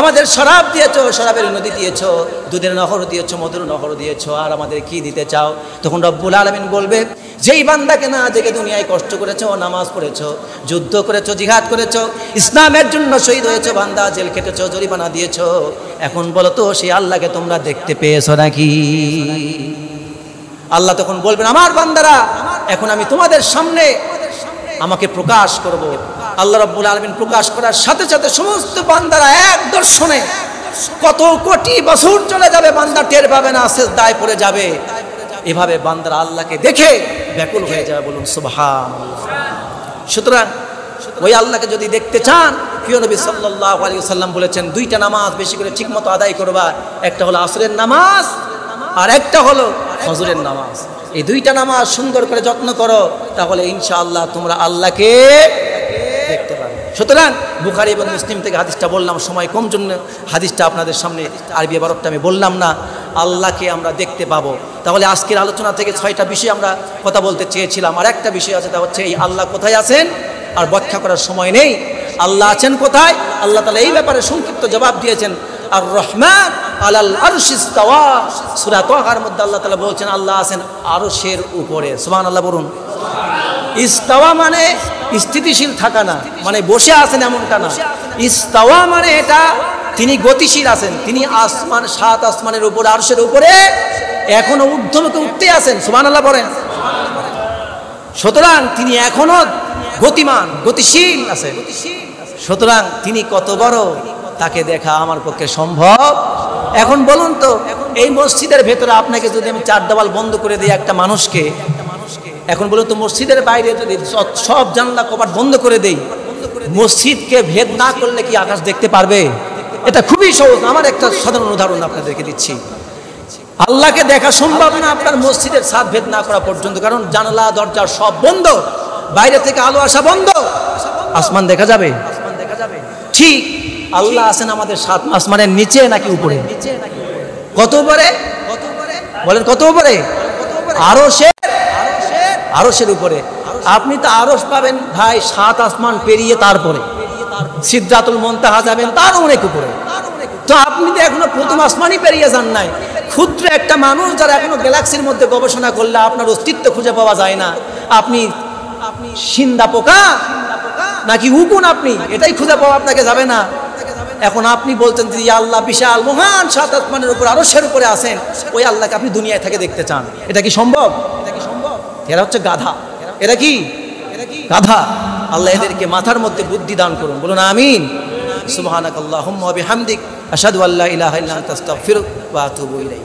আমাদের শরাব দিয়েছো, শরাবের নদী দিয়েছো, দুধের নহর দিয়েছো, মধুর নহর দিয়েছো, আর আমাদের কি দিতে চাও? তখন রব্বুল আলামিন বলবে, যেই বান্দাকে না জেগে দুনিয়ায় কষ্ট করেছো, নামাজ পড়েছো, যুদ্ধ করেছো, জিহাদ করেছো, ইসলামের জন্য শহীদ হয়েছো, বান্দা জেল খেটেছো, জরিমানা দিয়েছো, এখন বলো তো সেই আল্লাহকে তোমরা দেখতে পেয়েছো নাকি? আল্লাহ তখন বলবেন, আমার বান্দারা, এখন আমি তোমাদের সামনে আমাকে প্রকাশ করব। আল্লাহ রাব্বুল আলামিন প্রকাশ করার সাথে সাথে সমস্ত বান্দারা এক দর্শনে কত কোটি বছর চলে যাবে, বান্দা টের পাবে না, সিজদায় পড়ে যাবে। এভাবে বান্দারা আল্লাহকে দেখে ব্যাকুল হয়ে যাবে, বলুন সুবহানাল্লাহ। সুতরাং ওই আল্লাহকে যদি দেখতে চান, প্রিয় নবী সাল্লাল্লাহু আলাইহি ওয়াসাল্লাম বলেছেন দুইটা নামাজ বেশি করে ঠিকমতো আদায় করবা, একটা হলো আসরের নামাজ আর একটা হলো ফজরের নামাজ। এই দুইটা নামাজ সুন্দর করে যত্ন করো, তাহলে ইনশাআল্লাহ তোমরা আল্লাহকে দেখতে পাবে। সুতরাং বুখারী এবং মুসলিম থেকে হাদিসটা বললাম, সময় কম জন্য হাদিসটা আপনাদের সামনে আরবি ইবারতটা আমি বললাম না। আল্লাহকে আমরা দেখতে পাবো। তাহলে আজকের আলোচনা থেকে 6টা বিষয় আমরা কথা বলতে চেয়েছিলাম, আর একটা বিষয় আছে, তা হচ্ছে এই আল্লাহ কোথায় আছেন, আর ব্যাখ্যা করার সময় নেই। আল্লাহ আছেন কোথায়? আল্লাহ তাআলা এই ব্যাপারে সংক্ষিপ্ত জবাব দিয়েছেন, আর রহমান আলাল আরশি ইস্তাওয়া। সূরা তাহার মধ্যে আল্লাহ তাআলা বলছেন আল্লাহ আছেন আরশের উপরে। সুবহানাল্লাহ বলুন। ইস্তাওয়া মানে স্থিতিশীল থাকা না, মানে বসে আছেন এমনটা না। ইস্তাওয়া মানে এটা তিনি গতিশীল আছেন, তিনি আসমান 7 আসমানের উপরে আরশের উপরে এখনো ঊর্ধ্বমুখে উঠতে আছেন। সুবহানাল্লাহ বলেন। সুতরাং তিনি এখনো গতিমান, গতিশীল আছেন। সুতরাং তিনি কত বড়, তাকে দেখা আমার পক্ষে সম্ভব। এখন বলুন তো, এই মসজিদের ভেতরে আপনাকে যদি আমি 4 দেওয়াল বন্ধ করে দিই একটা মানুষকে, এখন বলুন তো মসজিদের বাইরে যদি সব জানলা কপাট বন্ধ করে দেই, মসজিদকে ভেদ না করলে কি আকাশ দেখতে পারবে? এটা খুবই সহজ। আমার একটা সাধারণ উদাহরণ আপনাদেরকে দিচ্ছি। আল্লাহকে দেখা সম্ভব না আপনার মসজিদের ছাদ ভেদ না করা পর্যন্ত, কারণ জানলা দরজা সব বন্ধ, বাইরে থেকে আলো আসা বন্ধ, আসমান দেখা যাবে? ঠিক আল্লাহ আছেন আমাদের 7 আসমানের নিচে নাকি উপরে? কত উপরে বলেন? কত উপরে? আরশের উপরে। আপনি তো আরশ পাবেন ভাই 7 আসমান পেরিয়ে, তারপরে সিদরাতুল মুনতাহা যাবেন, তার অনেক উপরে। তো আপনি তো এখনো প্রথম আসমানই পেরিয়ে যান নাই। ক্ষুদ্র একটা মানুষ যারা এখনো গ্যালাক্সির মধ্যে গবেষণা করলে আপনার অস্তিত্ব খুঁজে পাওয়া যায় না। আপনি সিন্দা পোকা নাকি উকুন, আপনি এটাই খুঁজে পাওয়া আপনাকে যাবে না। এখন আপনি বলছেন যে আল্লাহ বিশাল মহান 7 আসমানের উপর আরশের উপরে আছেন, ওই আল্লাহকে আপনি দুনিয়ায় থেকে দেখতে চান, এটা কি সম্ভব? এরা হচ্ছে গাধা। এরা কি গাধা? আল্লাহ এদেরকে মাথার মধ্যে বুদ্ধি দান করুন, বলুন আমিন। সুবহানাকাল্লাহুম্মা ওয়া বিহামদিক আশহাদু আল্লা ইলাহা ইল্লা আনতা আস্তাগফিরুকা ওয়া আতুবু ইলাইক।